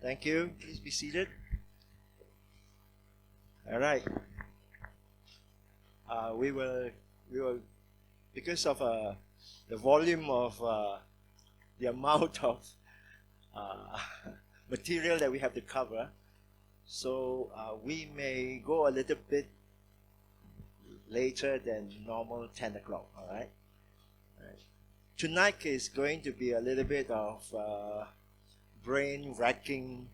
Thank you. Please be seated. All right. We will, because of the volume of the amount of material that we have to cover, so we may go a little bit later than normal 10 o'clock. All right. Tonight is going to be a little bit of brain-racking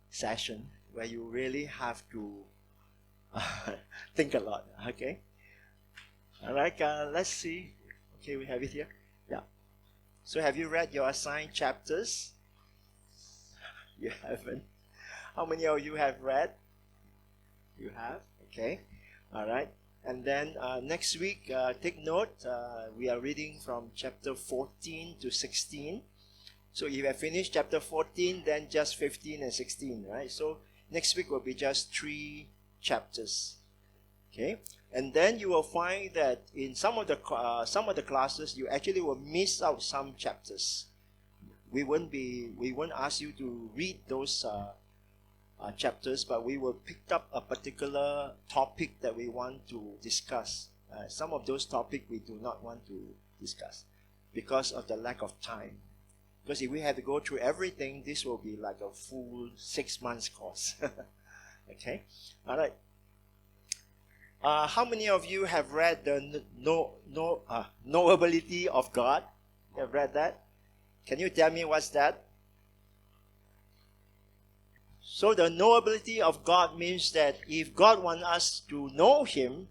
session where you really have to think a lot. Okay. All right. Let's see. Okay, we have it here. Yeah. So, have you read your assigned chapters? You haven't. How many of you have read? You have. Okay. All right. And then next week, take note, we are reading from chapter 14 to 16. So if you have finished chapter 14, then just 15 and 16, right? So next week will be just 3 chapters. Okay? And then you will find that in some of the classes, you actually will miss out some chapters. We won't ask you to read those chapters, but we will pick up a particular topic that we want to discuss. Some of those topics we do not want to discuss because of the lack of time. Because if we have to go through everything, this will be like a full 6 months course. Okay? All right. How many of you have read the Knowability of God? You have read that? Can you tell me what's that? So the knowability of God means that if God wants us to know Him,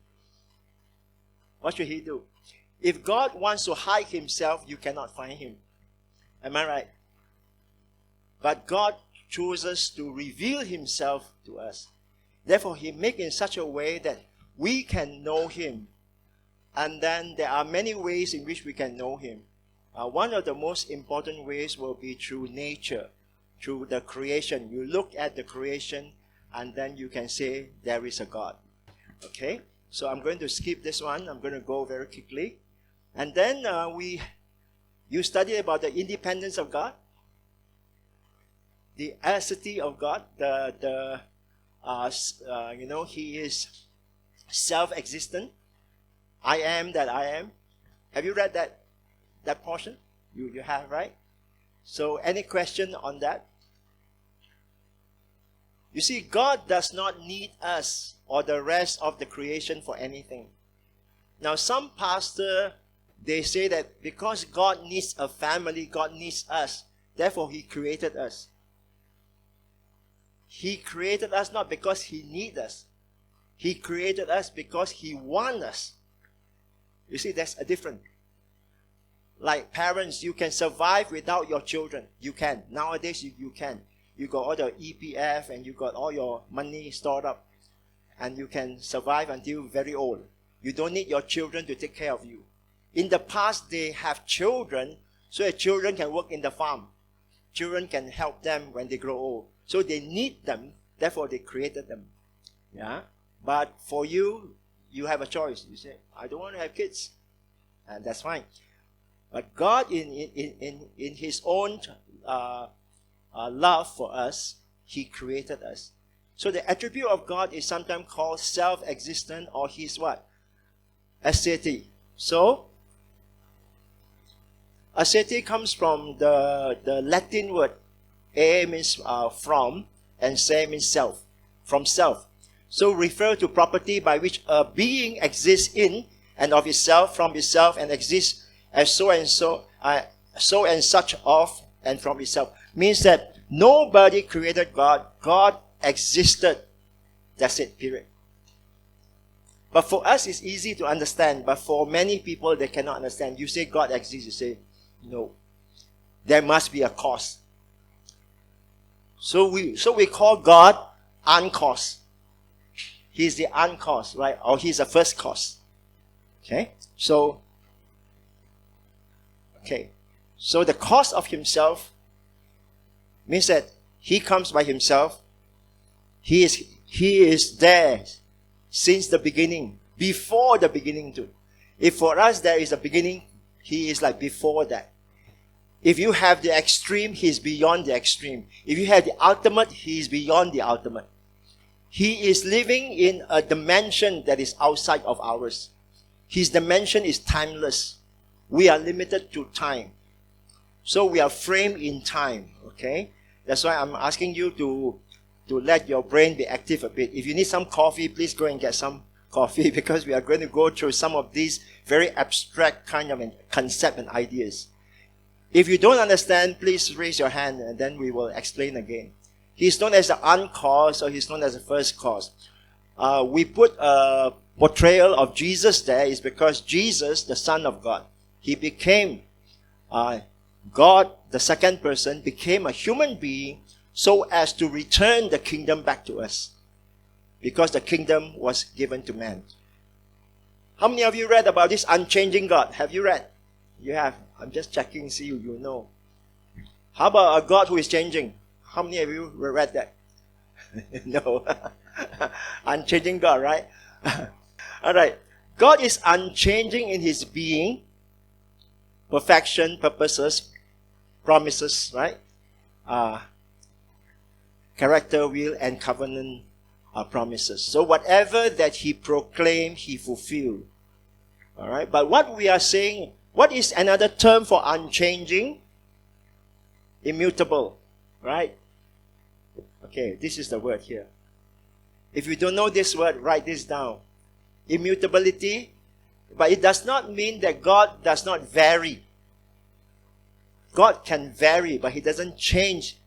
what should He do? If God wants to hide Himself, you cannot find Him. Am I right? But God chooses to reveal Himself to us. Therefore, He makes in such a way that we can know Him. And then there are many ways in which we can know Him. One of the most important ways will be through nature, through the creation. You look at the creation and then you can say there is a God. Okay? So I'm going to skip this one. I'm going to go very quickly. And then you study about the independence of God, the Aseity of God, He is self-existent. I am that I am. Have you read that portion? You have, right? So any question on that? You see, God does not need us or the rest of the creation for anything. Now, some pastor, they say that because God needs a family, God needs us. Therefore, He created us. He created us not because He needs us. He created us because He wants us. You see, that's a difference. Like parents, you can survive without your children. You can. Nowadays, you can. You got all the EPF and you got all your money stored up. And you can survive until very old. You don't need your children to take care of you. In the past, they have children, so the children can work in the farm. Children can help them when they grow old. So they need them, therefore they created them. Yeah. But for you, you have a choice. You say, I don't want to have kids. And that's fine. But God, in His own love for us, He created us. So the attribute of God is sometimes called self-existent, or His what? Aseity. So, aseity comes from the Latin word. A means from, and se means self. From self. So refer to property by which a being exists in and of itself, from itself, and exists as so and such of and from itself. Means that nobody created God. God existed. That's it, period. But for us, it's easy to understand. But for many people, they cannot understand. You say God exists. You say, no. There must be a cause. So we call God uncause. He's the uncause, right? Or He's the first cause. Okay? So the cause of Himself means that He comes by Himself. He is there since the beginning, before the beginning too. If for us there is a beginning, He is like before that. If you have the extreme, He's beyond the extreme. If you have the ultimate, He is beyond the ultimate. He is living in a dimension that is outside of ours. His dimension is timeless. We are limited to time. So we are framed in time, okay? That's why I'm asking you to let your brain be active a bit. If you need some coffee, please go and get some coffee, because we are going to go through some of these very abstract kind of concept and ideas. If you don't understand, please raise your hand and then we will explain again. He's known as the uncause, or he's known as the first cause. We put a portrayal of Jesus there is because Jesus, the Son of God, He became God, the second person, became a human being so as to return the kingdom back to us. Because the kingdom was given to man. How many of you read about this unchanging God? Have you read? You have. I'm just checking, see you know. How about a God who is changing? How many of you read that? No. Unchanging God, right? Alright. God is unchanging in His being, perfection, purposes, promises, right? Character, will, and covenant promises. So whatever that He proclaimed, He fulfilled. Alright? But what we are saying, what is another term for unchanging? Immutable. Right? Okay, this is the word here. If you don't know this word, write this down. Immutability. But it does not mean that God does not vary. God can vary, but He doesn't change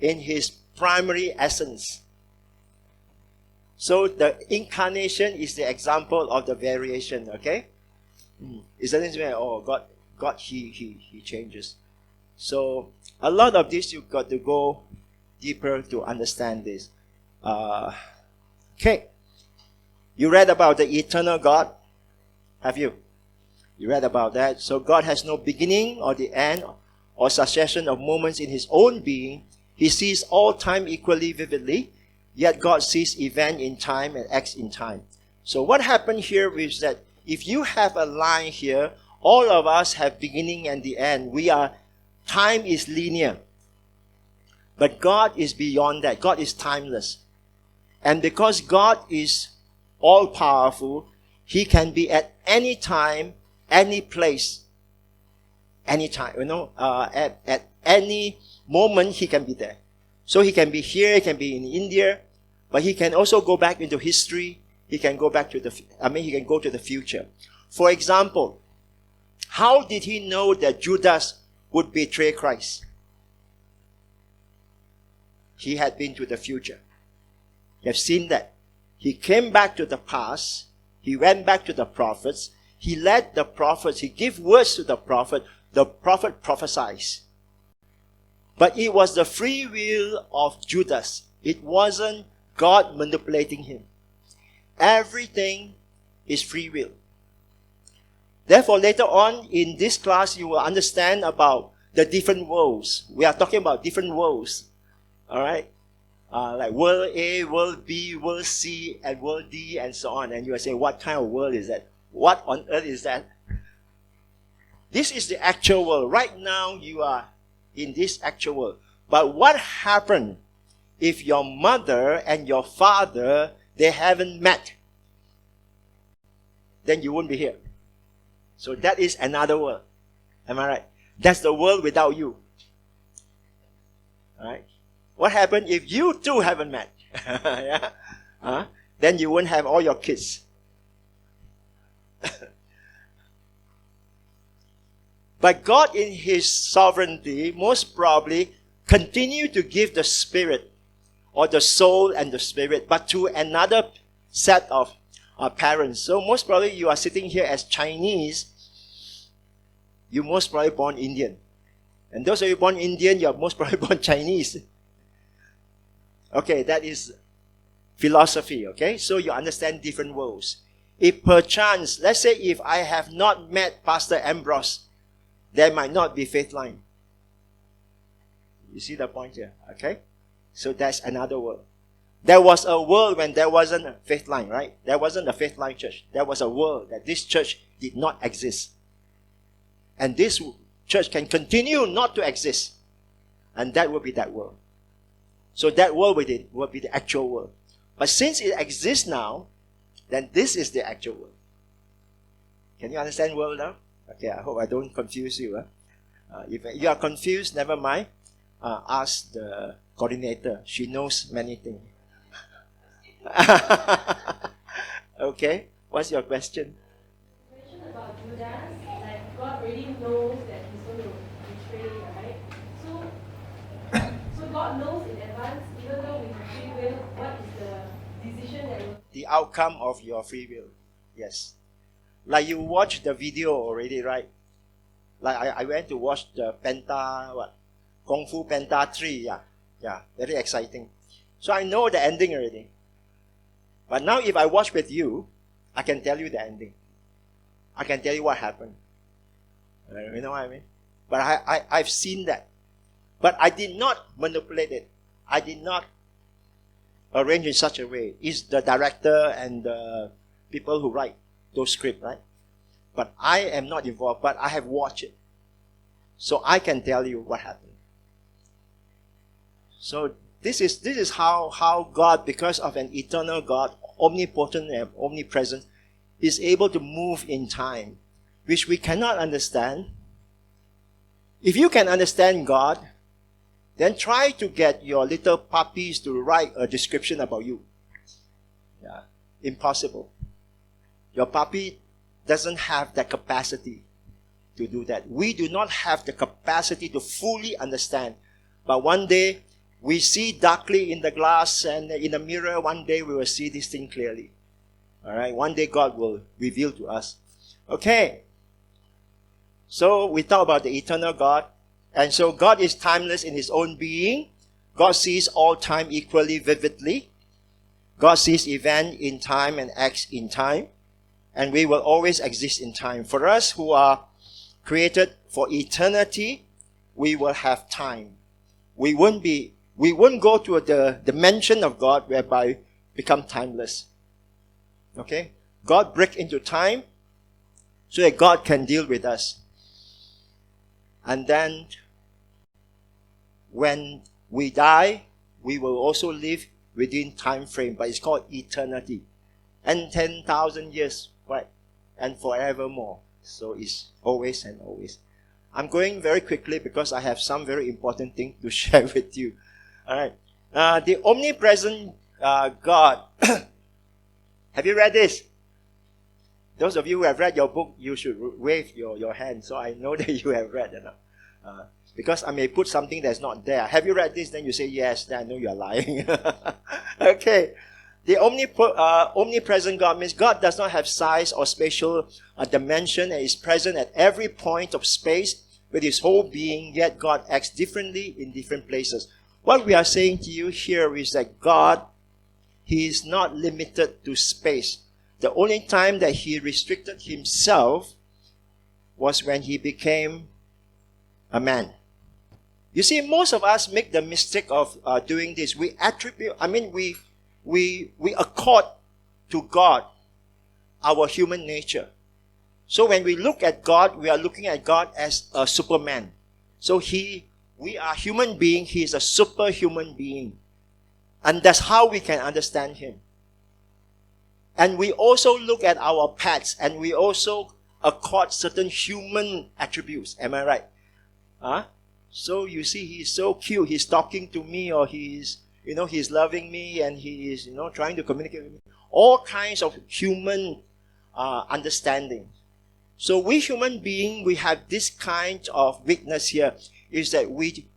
in His primary essence. So the incarnation is the example of the variation, okay? It doesn't mean, oh, God, He changes. So a lot of this you've got to go deeper to understand this. Okay. You read about the eternal God? Have you? You read about that? So God has no beginning or the end or succession of moments in His own being. He sees all time equally vividly, yet God sees event in time and acts in time. So what happened here is that if you have a line here, all of us have beginning and the end. Time is linear. But God is beyond that. God is timeless. And because God is all-powerful, He can be at any time, any place, any time. At any moment, He can be there. So He can be here, He can be in India, but He can also go back into history. He can go back to He can go to the future. For example, how did He know that Judas would betray Christ? He had been to the future. You have seen that. He came back to the past. He went back to the prophets. He led the prophets. He gave words to the prophet. The prophet prophesies. But it was the free will of Judas. It wasn't God manipulating him. Everything is free will. Therefore, later on in this class, you will understand about the different worlds. We are talking about different worlds. Alright? Like world A, world B, world C, and world D, and so on. And you will say, what kind of world is that? What on earth is that? This is the actual world. Right now, you are in this actual world. But what happened if your mother and your father, they haven't met? Then you won't be here. So that is another world. Am I right? That's the world without you. Alright? What happened if you two haven't met? Yeah? Then you won't have all your kids. But God in His sovereignty most probably continue to give the spirit or the soul and the spirit, but to another set of parents. So most probably you are sitting here as Chinese, you most probably born Indian. And those of you born Indian, you are most probably born Chinese. Okay, that is philosophy, okay? So you understand different worlds. If perchance, let's say if I have not met Pastor Ambrose, there might not be faith line. You see the point here, okay? So that's another world. There was a world when there wasn't a faith line, right? There wasn't a faith line church. There was a world that this church did not exist. And this church can continue not to exist. And that will be that world. So that world will be the actual world. But since it exists now, then this is the actual world. Can you understand world now? Okay, I hope I don't confuse you. If you are confused, never mind. Ask the coordinator. She knows many things. Okay, what's your question? You mentioned about Judas, like God already knows that he's going to betray, right? So God knows in advance, even though we have free will, what is the decision that will... The outcome of your free will. Yes. Like you watched the video already, right? Like I went to watch the Kung Fu Panda 3, yeah, very exciting. So I know the ending already. But now if I watch with you, I can tell you the ending. I can tell you what happened. You know what I mean? But I've seen that. But I did not manipulate it. I did not arrange in such a way. It's the director and the people who write those scripts, right? But I am not involved, but I have watched it. So I can tell you what happened. So this is how God, because of an eternal God, omnipotent and omnipresent, is able to move in time, which we cannot understand. If you can understand God, then try to get your little puppies to write a description about you. Yeah, impossible. Your puppy doesn't have that capacity to do that. We do not have the capacity to fully understand. But one day, we see darkly in the glass and in the mirror. One day, we will see this thing clearly. All right? One day, God will reveal to us. Okay. So, we talk about the eternal God. And so, God is timeless in His own being. God sees all time equally vividly. God sees event in time and acts in time. And we will always exist in time. For us who are created for eternity, we will have time. We won't go to the dimension of God whereby we become timeless. Okay? God break into time so that God can deal with us. And then when we die, we will also live within time frame, but it's called eternity. And 10,000 years, right? And forevermore. So it's always and always. I'm going very quickly because I have some very important thing to share with you. All right. The omnipresent God. Have you read this? Those of you who have read your book, you should wave your hand so I know that you have read enough. Because I may put something that's not there. Have you read this? Then you say yes, then I know you're lying. Okay. The omnipresent God means God does not have size or spatial dimension and is present at every point of space with His whole being, yet God acts differently in different places. What we are saying to you here is that God, He is not limited to space. The only time that He restricted Himself was when He became a man. You see, most of us make the mistake of doing this. We accord to God our human nature. So when we look at God, we are looking at God as a Superman. So we are human being, He is a superhuman being. And that's how we can understand Him. And we also look at our pets and we also accord certain human attributes. Am I right? So you see, He's so cute. He's talking to me, or He's loving me, and He is, trying to communicate with me. All kinds of human understanding. So we human beings, we have this kind of weakness here, is that we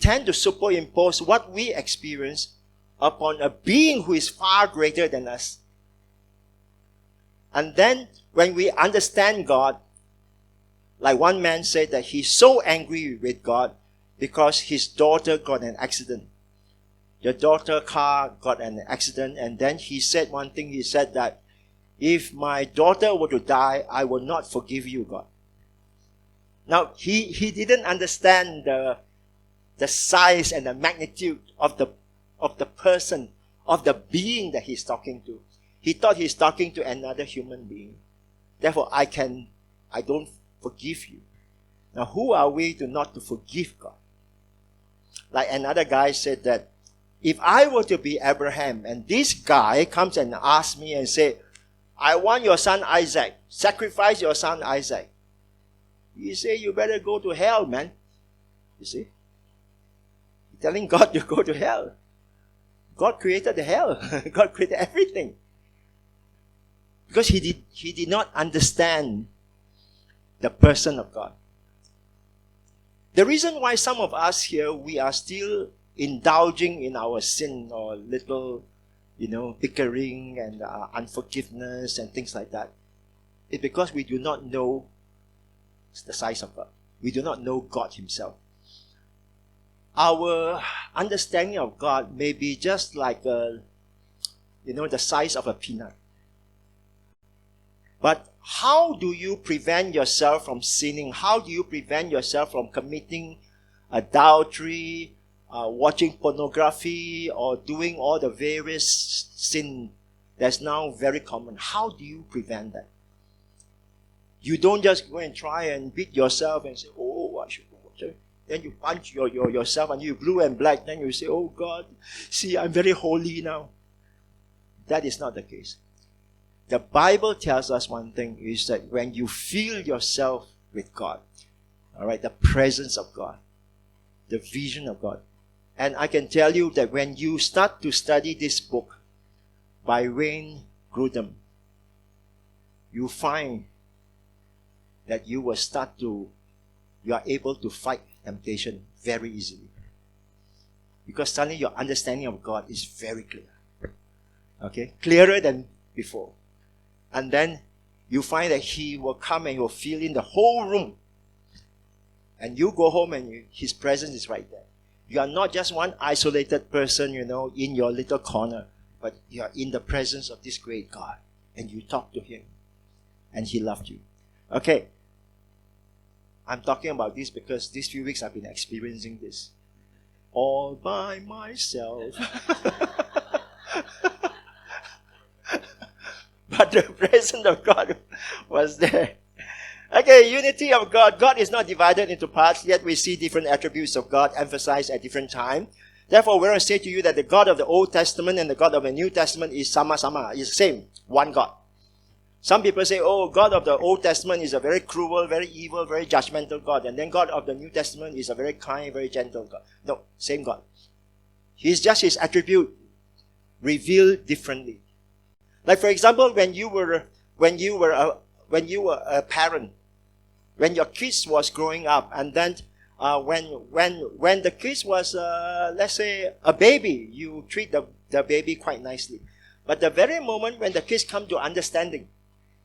tend to superimpose what we experience upon a being who is far greater than us. And then when we understand God, like one man said that he's so angry with God because his daughter got an accident. The daughter car got an accident, and then he said one thing. He said that if my daughter were to die, I will not forgive you, God. Now, he didn't understand the size and the magnitude of the person, of the being that he's talking to. He thought he's talking to another human being. Therefore, I don't forgive you. Now, who are we to not to forgive God? Like another guy said that, if I were to be Abraham and this guy comes and asks me and say, I want your son Isaac, sacrifice your son Isaac. You say, you better go to hell, man. You see? You're telling God to go to hell. God created the hell. God created everything. Because he did not understand the person of God. The reason why some of us here, we are still indulging in our sin or little, bickering and unforgiveness and things like that, is because we do not know the size of God. We do not know God himself. Our understanding of God may be just like the size of a peanut. But how do you prevent yourself from sinning? How do you prevent yourself from committing adultery, watching pornography, or doing all the various sin that's now very common? How do you prevent that? You don't just go and try and beat yourself and say, oh, I should watch it. Then you punch yourself and you're blue and black. Then you say, oh God, see, I'm very holy now. That is not the case. The Bible tells us one thing, is that when you feel yourself with God, all right, the presence of God, the vision of God. And I can tell you that when you start to study this book by Wayne Grudem, you find that you are able to fight temptation very easily. Because suddenly your understanding of God is very clear. Okay? Clearer than before. And then you find that he will come and he will fill in the whole room. And you go home and his presence is right there. You are not just one isolated person, in your little corner, but you are in the presence of this great God. And you talk to him. And he loved you. Okay. I'm talking about this because these few weeks I've been experiencing this. All by myself. But the presence of God was there. Okay, unity of God. God is not divided into parts, yet we see different attributes of God emphasized at different times. Therefore, we're going to say to you that the God of the Old Testament and the God of the New Testament is sama-sama, is the same, one God. Some people say, oh, God of the Old Testament is a very cruel, very evil, very judgmental God. And then God of the New Testament is a very kind, very gentle God. No, same God. He's just his attribute revealed differently. Like for example, when you were a parent, when your kids was growing up, and then when the kids was let's say a baby, you treat the baby quite nicely. But the very moment when the kids come to understanding,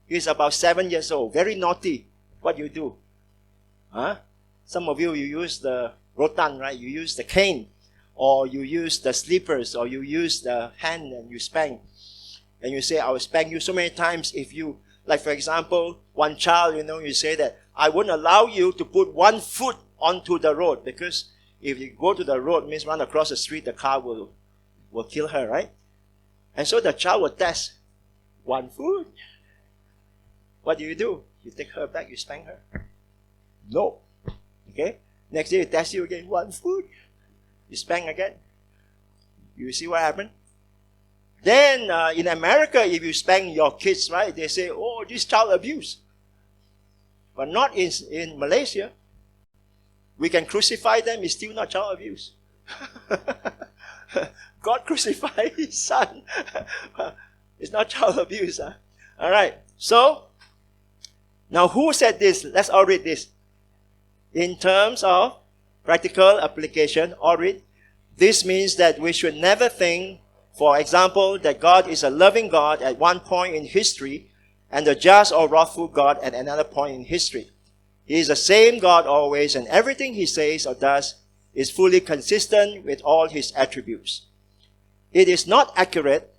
he's about 7 years old, very naughty. What you do? Some of you use the rotan, right? You use the cane, or you use the slippers, or you use the hand and you spank. And you say, I will spank you so many times if you, like for example, one child, you say that, I won't allow you to put one foot onto the road, because if you go to the road, means run across the street, the car will kill her, right? And so the child will test, 1 foot. What do? You take her back, you spank her. No. Okay? Next day you test you again, 1 foot. You spank again. You see what happened? Then in America, if you spank your kids, right, they say, oh, this child abuse. But not in Malaysia. We can crucify them, it's still not child abuse. God crucified his son. It's not child abuse. Huh? All right. So, now who said this? Let's all read this. In terms of practical application, all read. This means that we should never think, for example, that God is a loving God at one point in history and a just or wrathful God at another point in history. He is the same God always, and everything he says or does is fully consistent with all his attributes. It is not accurate,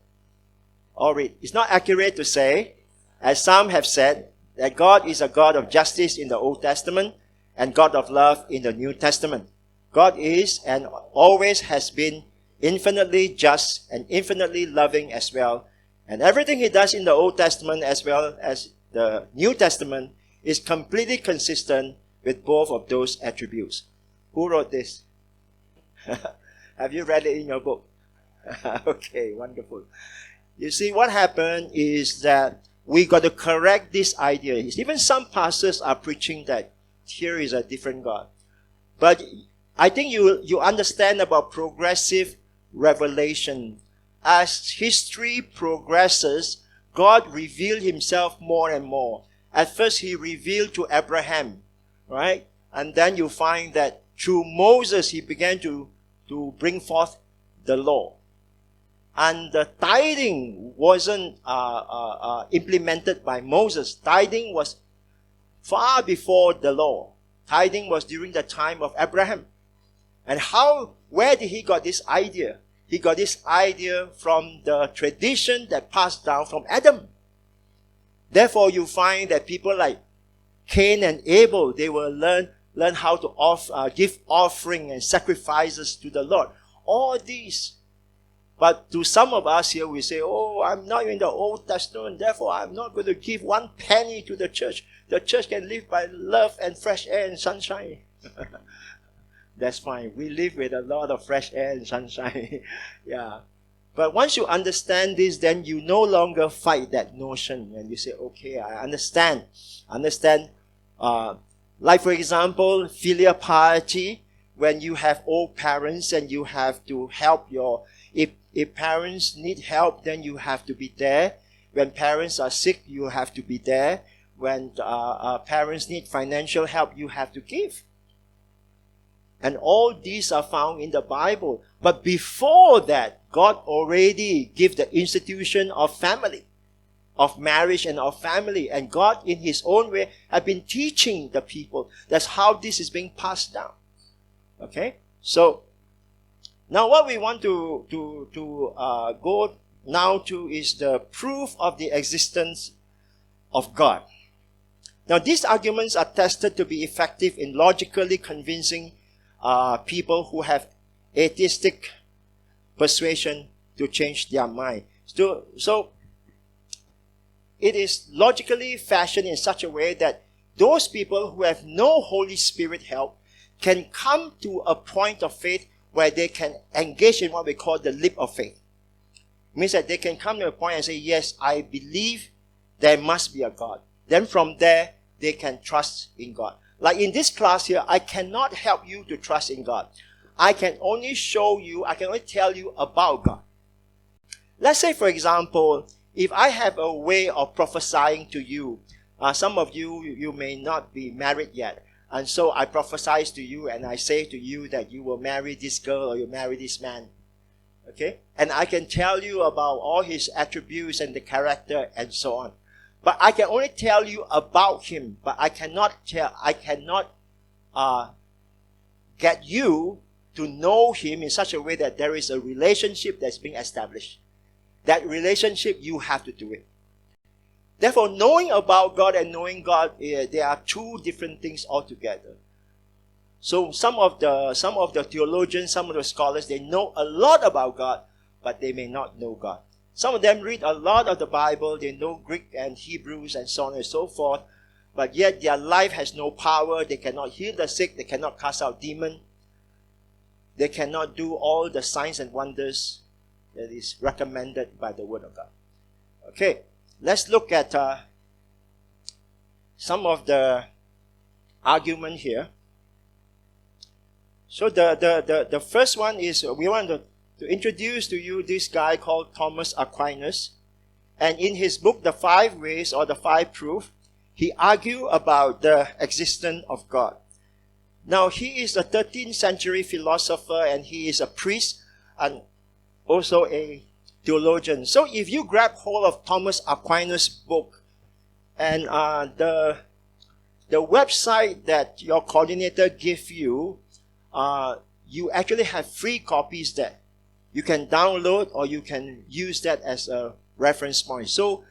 it's not accurate to say, as some have said, that God is a God of justice in the Old Testament and God of love in the New Testament. God is and always has been infinitely just and infinitely loving as well. And everything he does in the Old Testament as well as the New Testament is completely consistent with both of those attributes. Who wrote this? Have you read it in your book? Okay, wonderful. You see, what happened is that we got to correct this idea. Even some pastors are preaching that here is a different God. But I think you understand about progressive revelation. As history progresses, God revealed himself more and more. At first, he revealed to Abraham, right? And then you find that through Moses, he began to bring forth the law. And the tithing wasn't implemented by Moses. Tithing was far before the law. Tithing was during the time of Abraham. And where did he got this idea? He got this idea from the tradition that passed down from Adam. Therefore, you find that people like Cain and Abel, they will learn how to give offering and sacrifices to the Lord. All these. But to some of us here, we say, oh, I'm not in the Old Testament, therefore I'm not going to give 1 penny to the church. The church can live by love and fresh air and sunshine. That's fine. We live with a lot of fresh air and sunshine. Yeah. But once you understand this, then you no longer fight that notion. And you say, okay, I understand. Like for example, filial piety, when you have old parents and you have to help if parents need help, then you have to be there. When parents are sick, you have to be there. When parents need financial help, you have to give. And all these are found in the Bible. But before that, God already gave the institution of family, of marriage and of family. And God, in his own way, have been teaching the people. That's how this is being passed down. Okay? So, now what we want to go now to is the proof of the existence of God. Now, these arguments are tested to be effective in logically convincing people who have atheistic persuasion to change their mind. So, it is logically fashioned in such a way that those people who have no Holy Spirit help can come to a point of faith where they can engage in what we call the leap of faith. It means that they can come to a point and say, yes, I believe there must be a God. Then from there, they can trust in God. Like in this class here, I cannot help you to trust in God. I can only tell you about God. Let's say, for example, if I have a way of prophesying to you, some of you may not be married yet. And so I prophesy to you and I say to you that you will marry this girl or you marry this man. Okay? And I can tell you about all his attributes and the character and so on. But I can only tell you about him. But I cannot get you to know him in such a way that there is a relationship that's being established. That relationship, you have to do it. Therefore, knowing about God and knowing God, there are two different things altogether. So some of the theologians, some of the scholars, they know a lot about God, but they may not know God. Some of them read a lot of the Bible, they know Greek and Hebrews and so on and so forth, but yet their life has no power. They cannot heal the sick, they cannot cast out demons, they cannot do all the signs and wonders that is recommended by the Word of God. Okay. Let's look at some of the argument here. So the first one is we want to introduce to you this guy called Thomas Aquinas. And in his book, The 5 Ways or The 5 Proof, he argued about the existence of God. Now, he is a 13th century philosopher and he is a priest and also a theologian. So if you grab hold of Thomas Aquinas' book and the website that your coordinator gives you, you actually have free copies there. You can download or you can use that as a reference point. So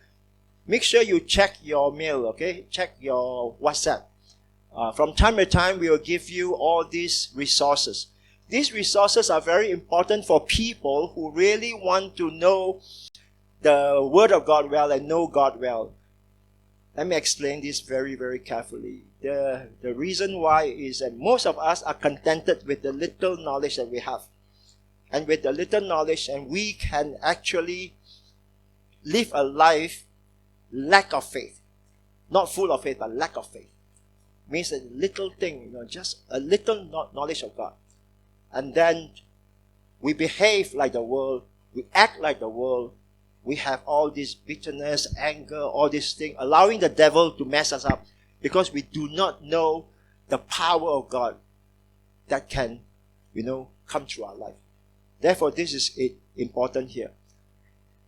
make sure you check your mail, okay? Check your WhatsApp. From time to time, we will give you all these resources. These resources are very important for people who really want to know the Word of God well and know God well. Let me explain this very, very carefully. The reason why is that most of us are contented with the little knowledge that we have. And with the little knowledge, and we can actually live a life lack of faith. Not full of faith, but lack of faith. Means a little thing, just a little knowledge of God. And then we behave like the world, we act like the world, we have all this bitterness, anger, all these things, allowing the devil to mess us up because we do not know the power of God that can, come through our life. Therefore, this is important here.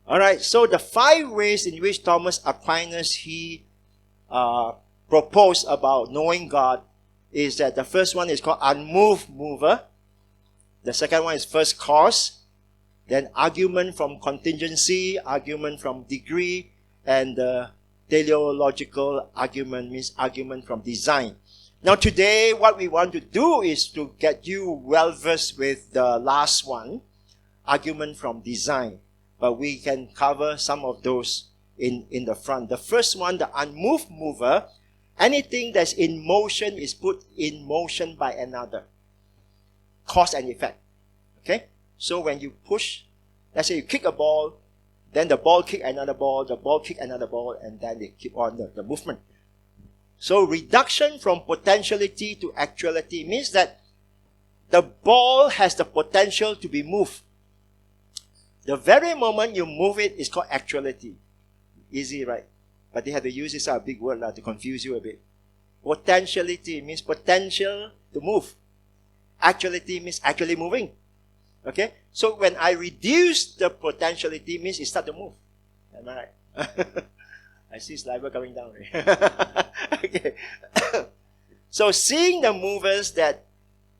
Alright, so the 5 ways in which Thomas Aquinas, he proposed about knowing God is that the first one is called unmoved mover. The second one is first cause. Then argument from contingency, argument from degree, and the teleological argument means argument from design. Now today, what we want to do is to get you well versed with the last one, argument from design. But we can cover some of those in the front. The first one, the unmoved mover, anything that's in motion is put in motion by another. Cause and effect. Okay? So when you push, let's say you kick a ball, then the ball kick another ball, the ball kick another ball, and then they keep on the movement. So reduction from potentiality to actuality means that the ball has the potential to be moved. The very moment you move it is called actuality. Easy, right? But they have to use this big word to confuse you a bit. Potentiality means potential to move. Actuality means actually moving. Okay? So when I reduce the potentiality means it starts to move. Am I right? I see saliva coming down. Okay. So seeing the movers, that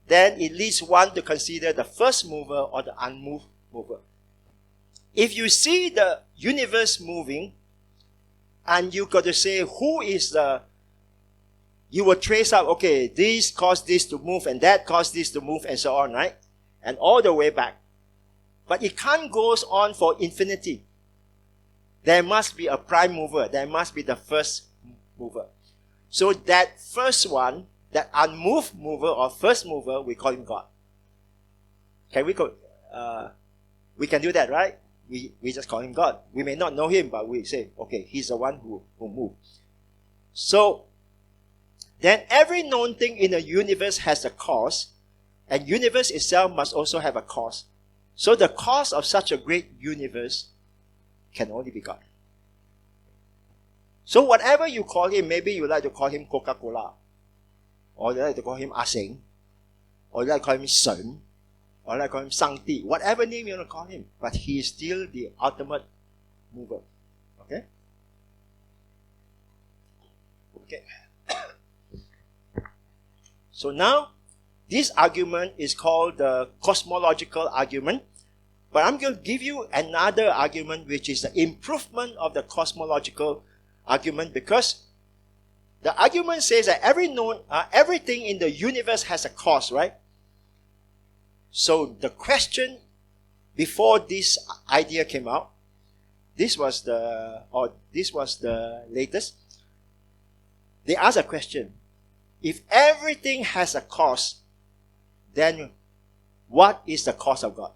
then it leads one to consider the first mover or the unmoved mover. If you see the universe moving, and you got to say who is you will trace out, okay, this caused this to move, and that caused this to move, and so on, right? And all the way back. But it can't go on for infinity. There must be a prime mover. There must be the first mover. So that first one, that unmoved mover or first mover, we call him God. Can we can do that, right? We just call him God. We may not know him, but we say, okay, he's the one who moved. So, then every known thing in the universe has a cause, and universe itself must also have a cause. So the cause of such a great universe can only be God. So whatever you call him, maybe you like to call him Coca-Cola, or you like to call him Aseng, or you like to call him Sun, or you like to call him Sangti, whatever name you want to call him, but he is still the ultimate mover. Okay? Okay. So now, this argument is called the Cosmological Argument. But I'm going to give you another argument which is the improvement of the Cosmological Argument, because the argument says that everything in the universe has a cause, right? So the question before this idea came out, this was the latest. They asked a question. If everything has a cause, then what is the cause of God?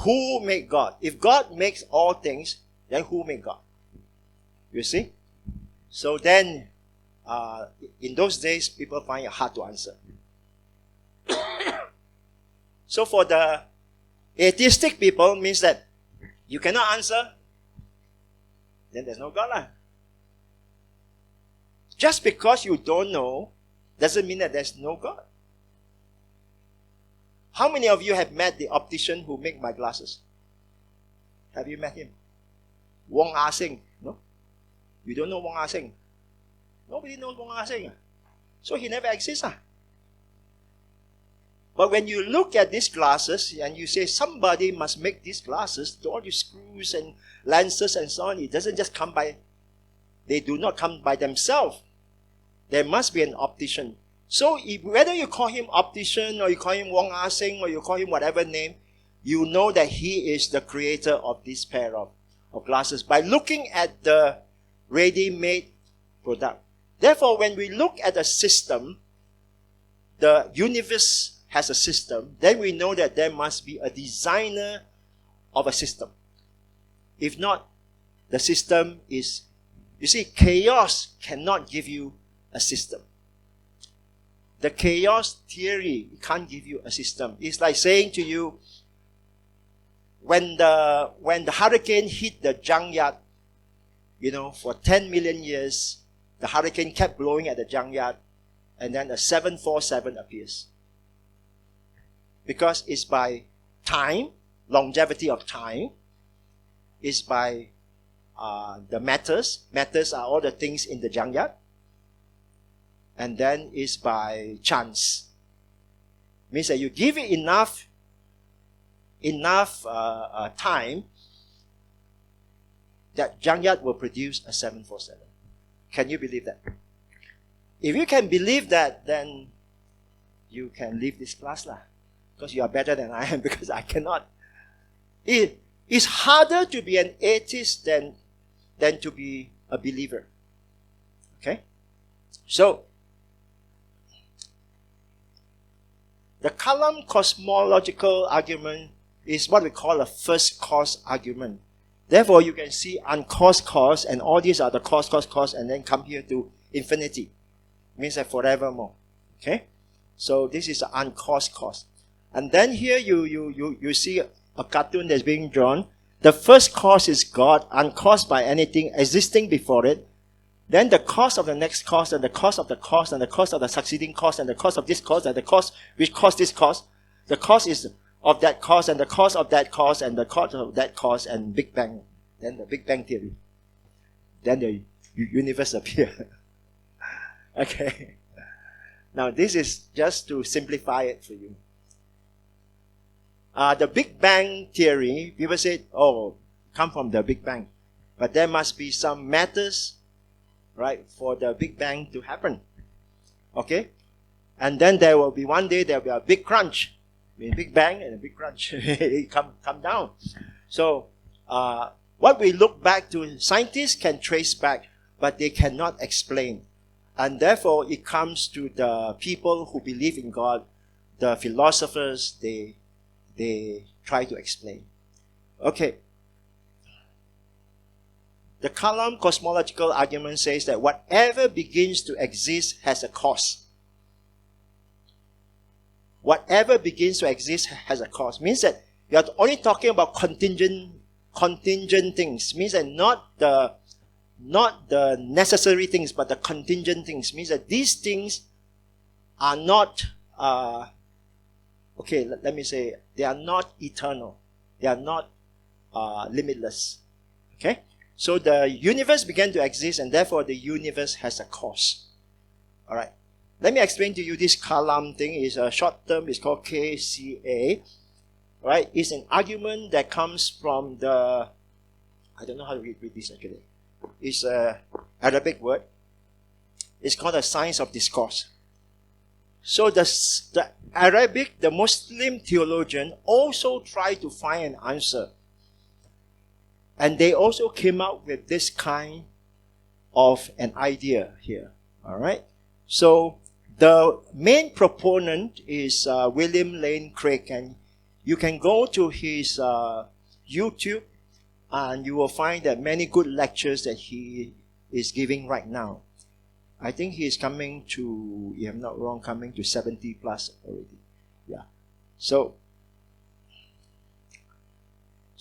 Who made God? If God makes all things, then who made God? You see? So then, in those days, people find it hard to answer. So for the atheistic people, means that you cannot answer, then there's no God lah. Just because you don't know, doesn't mean that there's no God. How many of you have met the optician who made my glasses? Have you met him? Wong Ah-seng, no? You don't know Wong Ah-seng? Nobody knows Wong Ah-seng. So he never exists. But when you look at these glasses and you say somebody must make these glasses, all these screws and lenses and so on, it doesn't just come by, they do not come by themselves. There must be an optician. So whether you call him optician or you call him Wong Ah-seng or you call him whatever name, you know that he is the creator of this pair of glasses. By looking at the ready-made product. Therefore, when we look at a system, the universe has a system, then we know that there must be a designer of a system. If not, the system is, you see, chaos cannot give you a system. The chaos theory can't give you a system. It's like saying to you, when the hurricane hit the junkyard, for 10 million years, the hurricane kept blowing at the junkyard, and then a 747 appears. Because it's by time, longevity of time, it's by the matters. Matters are all the things in the junkyard. And then it's by chance. Means that you give it enough time, that junkyard will produce a 747. Can you believe that? If you can believe that, then you can leave this class lah. Because you are better than I am, because I cannot. It is harder to be an atheist than to be a believer. Okay? So, the Kalam cosmological argument is what we call a first cause argument. Therefore, you can see uncaused cause, and all these are the cause, and then come here to infinity. Means that forevermore. Okay? So this is the uncaused cause. And then here you see a cartoon that's being drawn. The first cause is God, uncaused by anything existing before it. Then the cause of the next cause, and the cause of the cause, and the cause of the succeeding cause, and the cause of this cause, and the cause which caused this cause. The cause is of that cause, and the cause of that cause, and the cause of that cause, and Big Bang. Then the Big Bang theory. Then the universe appears. Okay. Now this is just to simplify it for you. The Big Bang theory, people say, come from the Big Bang. But there must be some matters, right, for the Big Bang to happen. Okay? And then there will be one day, there will be a big crunch. I mean, Big Bang and a big crunch. It come down. So, what we look back to, scientists can trace back, but they cannot explain. And therefore, it comes to the people who believe in God, the philosophers, they try to explain. Okay. The Kalam cosmological argument says that whatever begins to exist has a cause. Whatever begins to exist has a cause. Means that you are only talking about contingent things. Means that not the necessary things, but the contingent things. Means that these things are not, let me say, they are not eternal. They are not limitless. Okay? So the universe began to exist, and therefore the universe has a cause. Alright. Let me explain to you this Kalam thing. It's a short term. It's called KCA. Right? It's an argument that comes from the, I don't know how to read this actually. It's an Arabic word. It's called the science of discourse. So the Arabic, the Muslim theologian also tried to find an answer. And they also came up with this kind of an idea here. Alright? So the main proponent is William Lane Craig, and you can go to his YouTube and you will find that many good lectures that he is giving right now. I think he is coming to, if I'm not wrong, coming to 70 plus already. Yeah. So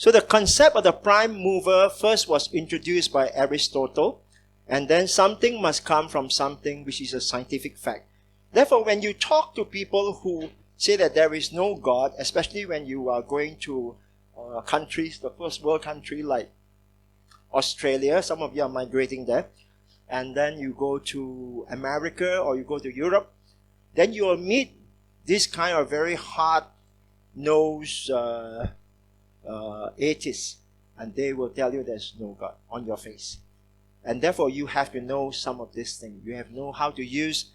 the concept of the prime mover first was introduced by Aristotle, and then something must come from something, which is a scientific fact. Therefore, when you talk to people who say that there is no God, especially when you are going to countries, the first world country like Australia, some of you are migrating there, and then you go to America or you go to Europe, then you will meet this kind of very hard-nosed atheists, and they will tell you there's no God on your face. And therefore, you have to know some of these things. You have to know how to use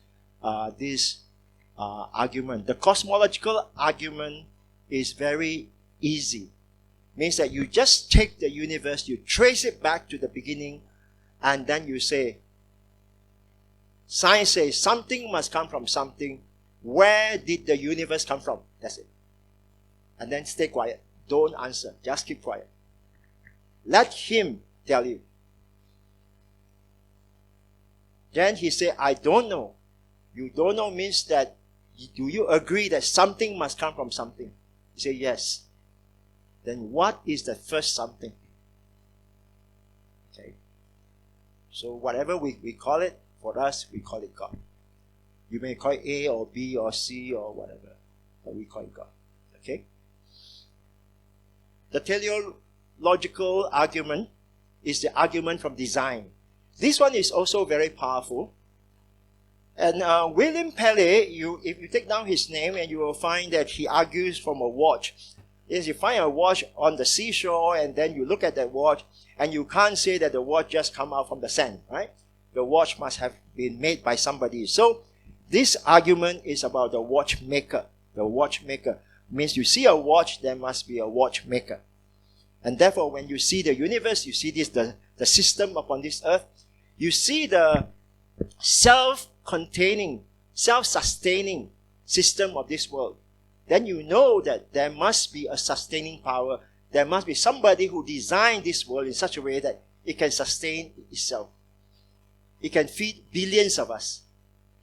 this argument. The cosmological argument is very easy. Means that you just take the universe, you trace it back to the beginning, and then you say, Science says something must come from something. Where did the universe come from? That's it. And then stay quiet. Don't answer. Just keep quiet. Let him tell you. Then he said, I don't know. You don't know means that, do you agree that something must come from something? You say, yes. Then what is the first something? Okay. So whatever we call it, for us, we call it God. You may call it A or B or C or whatever, but we call it God. Okay? The teleological argument is the argument from design. This one is also very powerful. And William Paley, if you take down his name, and you will find that he argues from a watch. Yes, you find a watch on the seashore, and then you look at that watch, and you can't say that the watch just come out from the sand, right? The watch must have been made by somebody. So this argument is about the watchmaker. The watchmaker means you see a watch, there must be a watchmaker. And therefore, when you see the universe, you see this the system upon this earth, you see the self-containing, self-sustaining system of this world. Then you know that there must be a sustaining power. There must be somebody who designed this world in such a way that it can sustain itself. It can feed billions of us,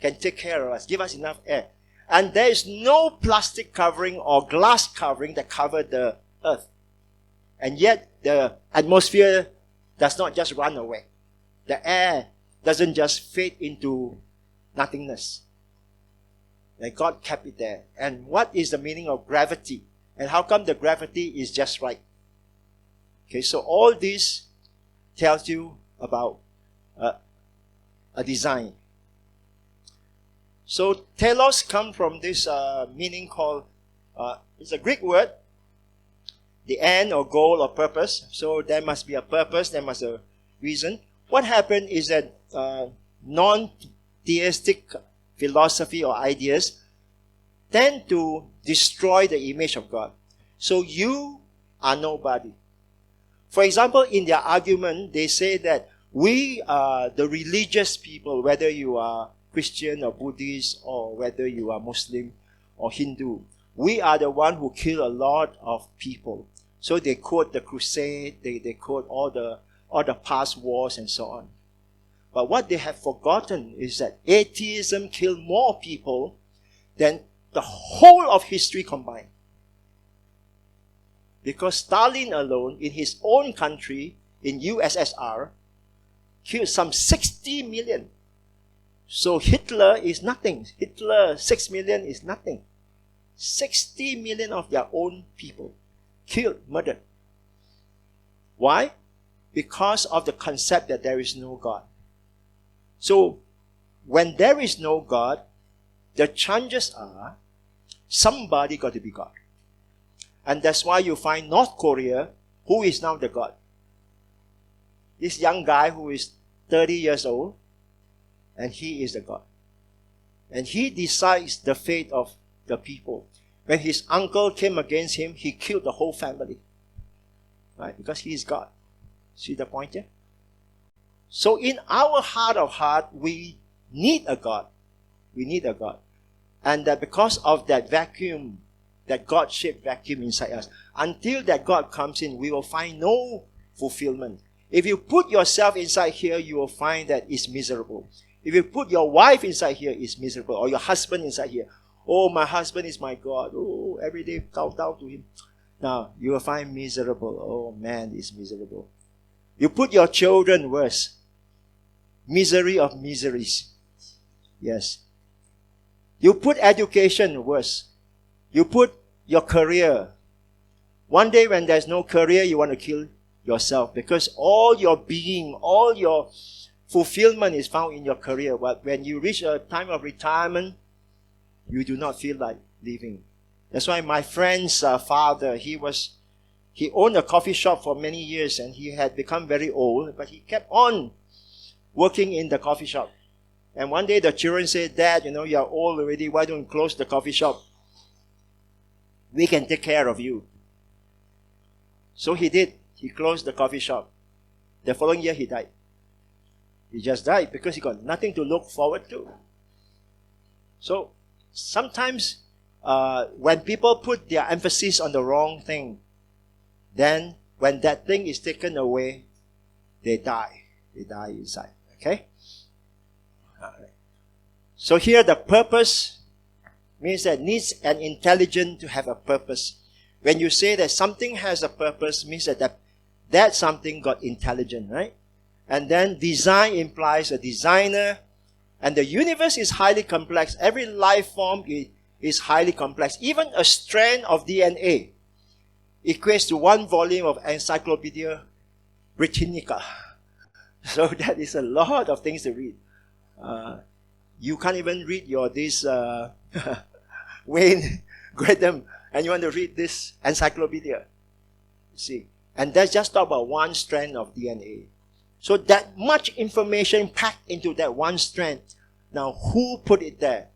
can take care of us, give us enough air. And there is no plastic covering or glass covering that covered the earth. And yet the atmosphere does not just run away. The air doesn't just fade into nothingness. And God kept it there. And what is the meaning of gravity? And how come the gravity is just right? Okay, so all this tells you about a design. So telos comes from this meaning called, it's a Greek word, the end or goal or purpose. So there must be a purpose, there must be a reason. What happened is that non-theistic philosophy or ideas tend to destroy the image of God. So you are nobody. For example, in their argument, they say that we are the religious people, whether you are Christian or Buddhist or whether you are Muslim or Hindu. We are the one who kill a lot of people. So they quote the crusade, they quote all the past wars and so on. But what they have forgotten is that atheism killed more people than the whole of history combined. Because Stalin alone, in his own country, in USSR, killed some 60 million. So Hitler is nothing. Hitler, 6 million is nothing. 60 million of their own people killed, murdered. Why? Because of the concept that there is no God. So, when there is no God, the chances are somebody got to be God. And that's why you find North Korea, who is now the God. This young guy who is 30 years old, and he is the God. And he decides the fate of the people. When his uncle came against him, he killed the whole family. Right? Because he is God. See the point here? So in our heart of heart, we need a God. We need a God. And that because of that vacuum, that God-shaped vacuum inside us, until that God comes in, we will find no fulfillment. If you put yourself inside here, you will find that it's miserable. If you put your wife inside here, it's miserable. Or your husband inside here. Oh, my husband is my God. Oh, every day bow down to him. Now, you will find miserable. Oh, man, it's miserable. You put your children worse. Misery of miseries. Yes. You put education worse. You put your career. One day when there's no career, you want to kill yourself because all your being, all your fulfillment is found in your career. But when you reach a time of retirement, you do not feel like living. That's why my friend's father, he owned a coffee shop for many years and he had become very old, but he kept on working in the coffee shop. And one day the children said, Dad, you are old already. Why don't you close the coffee shop? We can take care of you. So he did. He closed the coffee shop. The following year he died. He just died because he got nothing to look forward to. So sometimes when people put their emphasis on the wrong thing, then when that thing is taken away, they die. They die inside. Okay? All right. So here the purpose means that needs an intelligence to have a purpose. When you say that something has a purpose, means that something got intelligent, right? And then design implies a designer. And the universe is highly complex. Every life form is highly complex. Even a strand of DNA equates to 1 volume of Encyclopedia Britannica. So that is a lot of things to read. You can't even read this Wayne Graham, and you want to read this encyclopedia. See? And that's just talk about 1 strand of DNA. So that much information packed into that 1 strand. Now, who put it there?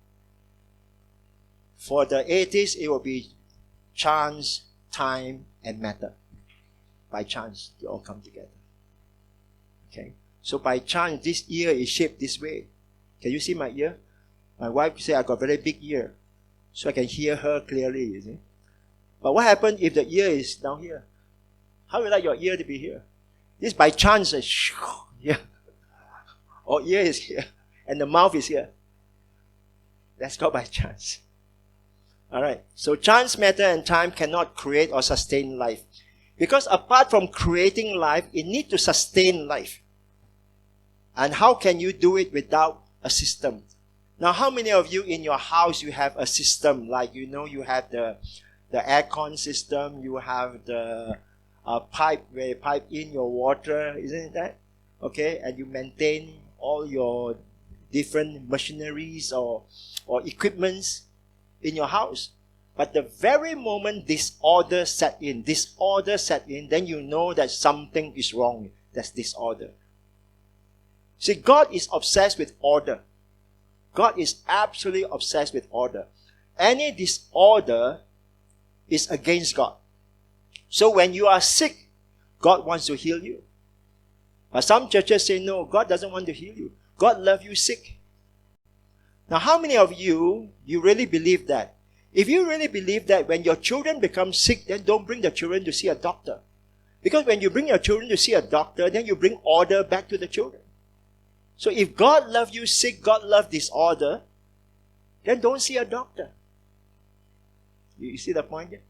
For the atheists, it will be chance, time, and matter. By chance, they all come together. Okay? So by chance, this ear is shaped this way. Can you see my ear? My wife said I got very big ear. So I can hear her clearly, you see. But what happens if the ear is down here? How would you like your ear to be here? This by chance is here. Or ear is here. And the mouth is here. That's called by chance. Alright. So chance, matter, and time cannot create or sustain life. Because apart from creating life, it needs to sustain life. And how can you do it without a system? Now, how many of you in your house, you have a system? Like, you have the aircon system, you have the pipe where you pipe in your water, isn't it that? Okay, and you maintain all your different machineries or equipments in your house. But the very moment disorder set in, then you know that something is wrong. That's disorder. See, God is obsessed with order. God is absolutely obsessed with order. Any disorder is against God. So when you are sick, God wants to heal you. But some churches say, no, God doesn't want to heal you. God loves you sick. Now, how many of you really believe that? If you really believe that when your children become sick, then don't bring the children to see a doctor. Because when you bring your children to see a doctor, then you bring order back to the children. So if God loves you sick, God loves disorder, then don't see a doctor. You see the point here?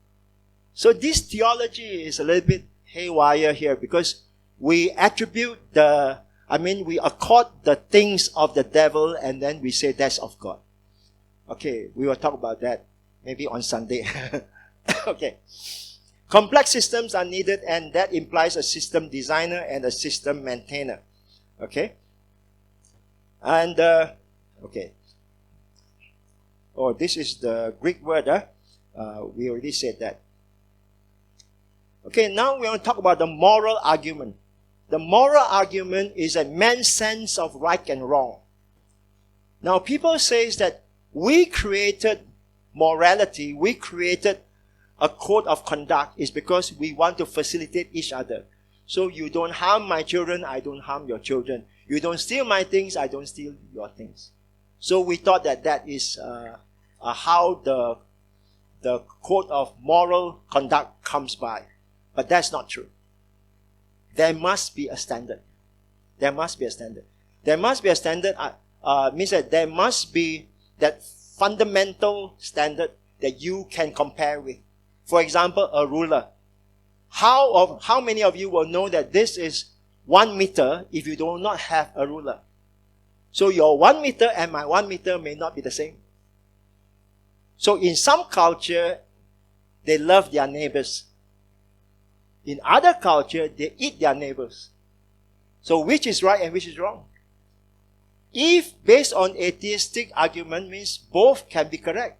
So this theology is a little bit haywire here because we attribute we accord the things of the devil and then we say that's of God. Okay, we will talk about that maybe on Sunday. Okay. Complex systems are needed and that implies a system designer and a system maintainer. Okay? And, okay. Oh, this is the Greek word, we already said that. Okay, now we want to talk about the moral argument. The moral argument is a man's sense of right and wrong. Now, people say that we created morality, we created a code of conduct is because we want to facilitate each other. So you don't harm my children, I don't harm your children. You don't steal my things, I don't steal your things. So we thought that is how the code of moral conduct comes by. But that's not true. There must be a standard. There must be a standard. There must be a standard means that there must be that fundamental standard that you can compare with. For example, a ruler. How many of you will know that this is 1 meter if you do not have a ruler? So your 1 meter and my 1 meter may not be the same. So in some culture, they love their neighbors. In other culture, they eat their neighbors. So which is right and which is wrong? If based on atheistic argument means both can be correct.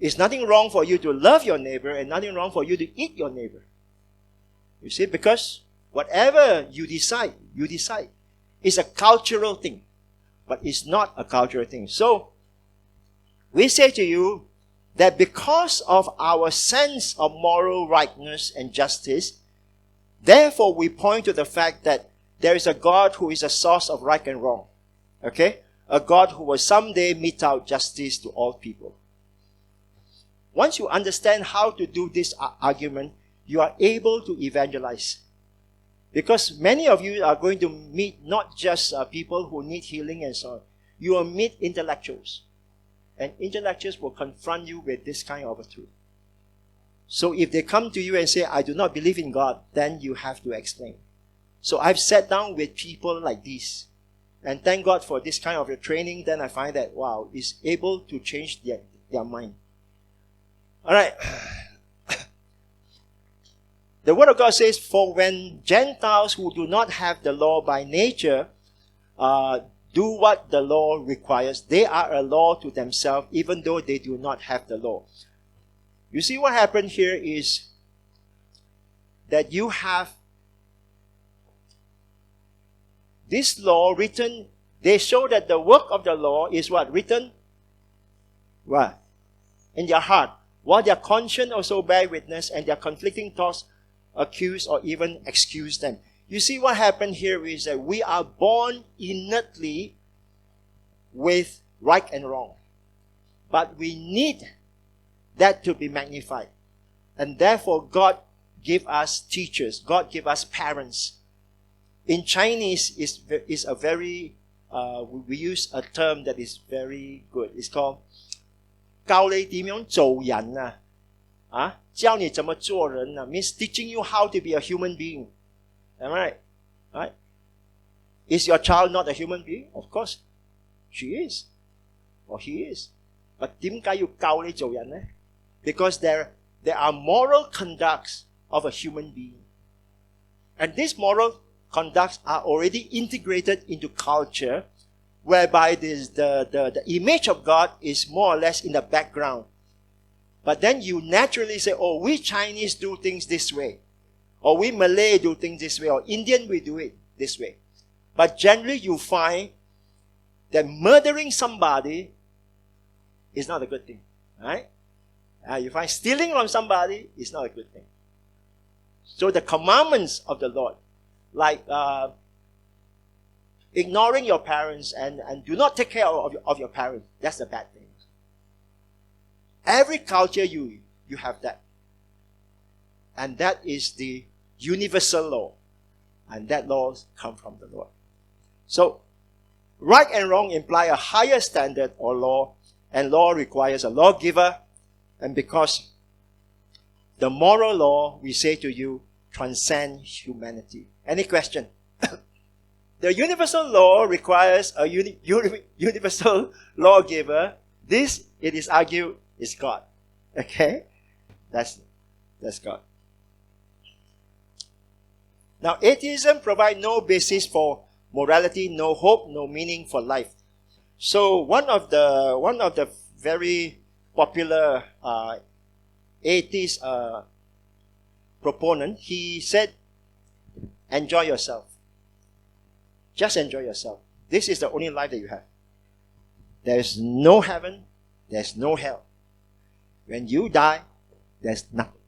It's nothing wrong for you to love your neighbor and nothing wrong for you to eat your neighbor. You see, because whatever you decide. It's a cultural thing, but it's not a cultural thing. So, we say to you that because of our sense of moral rightness and justice, therefore we point to the fact that there is a God who is a source of right and wrong. Okay? A God who will someday mete out justice to all people. Once you understand how to do this argument, you are able to evangelize. Because many of you are going to meet not just people who need healing and so on. You will meet intellectuals. And intellectuals will confront you with this kind of a truth. So if they come to you and say, I do not believe in God, then you have to explain. So I've sat down with people like this. And thank God for this kind of a training. Then I find that, wow, it's able to change their mind. All right. The Word of God says, for when Gentiles who do not have the law by nature do what the law requires, they are a law to themselves, even though they do not have the law. You see what happened here is that you have this law written. They show that the work of the law is what? Written? What? In their heart. While their conscience also bear witness and their conflicting thoughts accuse or even excuse them. You see what happened here is that we are born innately with right and wrong. But we need that to be magnified. And therefore God give us teachers. God give us parents. In Chinese is a very, we use a term that is very good. It's called 教你點樣做人啊，教你怎麼做人啊 means teaching you how to be a human being. Am I right? Right? Is your child not a human being? Of course, she is. Or he is. But 點解要教你做人呢? Because there are moral conducts of a human being. And these moral conducts are already integrated into culture, whereby the image of God is more or less in the background. But then you naturally say, oh, we Chinese do things this way. Or we Malay do things this way. Or Indian, we do it this way. But generally you find that murdering somebody is not a good thing. Right? You find stealing from somebody is not a good thing. So the commandments of the Lord, like ignoring your parents and do not take care of your parents, that's a bad thing. Every culture you have that. And that is the universal law. And that law comes from the Lord. So, right and wrong imply a higher standard or law, and law requires a lawgiver. And because the moral law, we say to you, transcends humanity. Any question? The universal law requires a universal lawgiver. This, it is argued, is God. Okay? That's God. Now, atheism provides no basis for morality, no hope, no meaning for life. So one of the very popular atheist proponent, he said, enjoy yourself. Just enjoy yourself. This is the only life that you have. There is no heaven. There's no hell. When you die, there's nothing.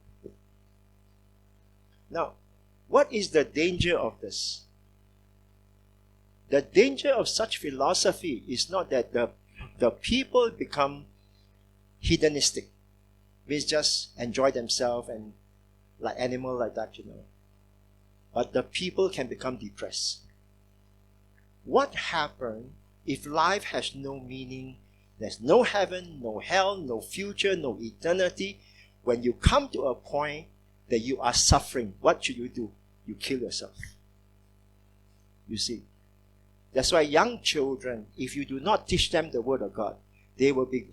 Now, what is the danger of this? The danger of such philosophy is not that the people become hedonistic, means just enjoy themselves and like animal like that, But the people can become depressed. What happens if life has no meaning? There's no heaven, no hell, no future, no eternity. When you come to a point that you are suffering, what should you do? You kill yourself. You see. That's why young children, if you do not teach them the Word of God, they will be,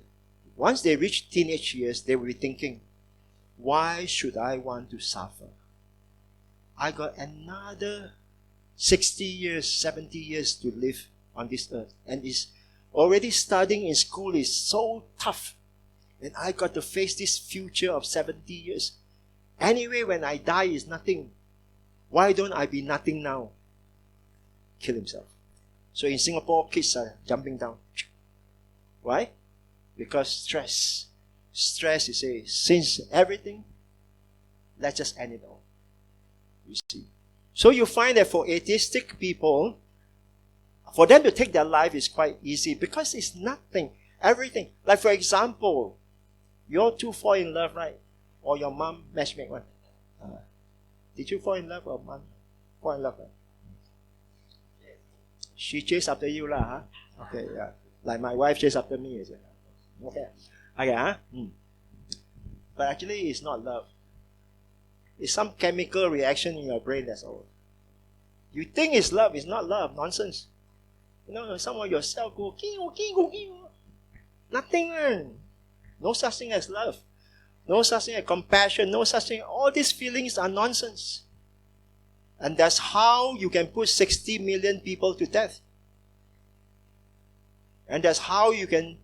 once they reach teenage years, they will be thinking, why should I want to suffer? I got another 60 years, 70 years to live on this earth. And is already studying in school is so tough. And I got to face this future of 70 years. Anyway, when I die is nothing. Why don't I be nothing now? Kill himself. So in Singapore, kids are jumping down. Why? Because stress. Stress is since everything, let's just end it all. You see. So you find that for atheistic people, for them to take their life is quite easy because it's nothing, everything. Like for example, you two fall in love, right? Or your mom matchmake one. Did you fall in love or mom fall in love? Right? She chased after you lah, huh? Okay, yeah. Like my wife chased after me, is it? Okay. Okay, huh? But actually it's not love. It's some chemical reaction in your brain, that's all. You think it's love, it's not love, nonsense. You know, some of yourself go, nothing. No such thing as love. No such thing as compassion. No such thing. All these feelings are nonsense. And that's how you can put 60 million people to death. And that's how you can,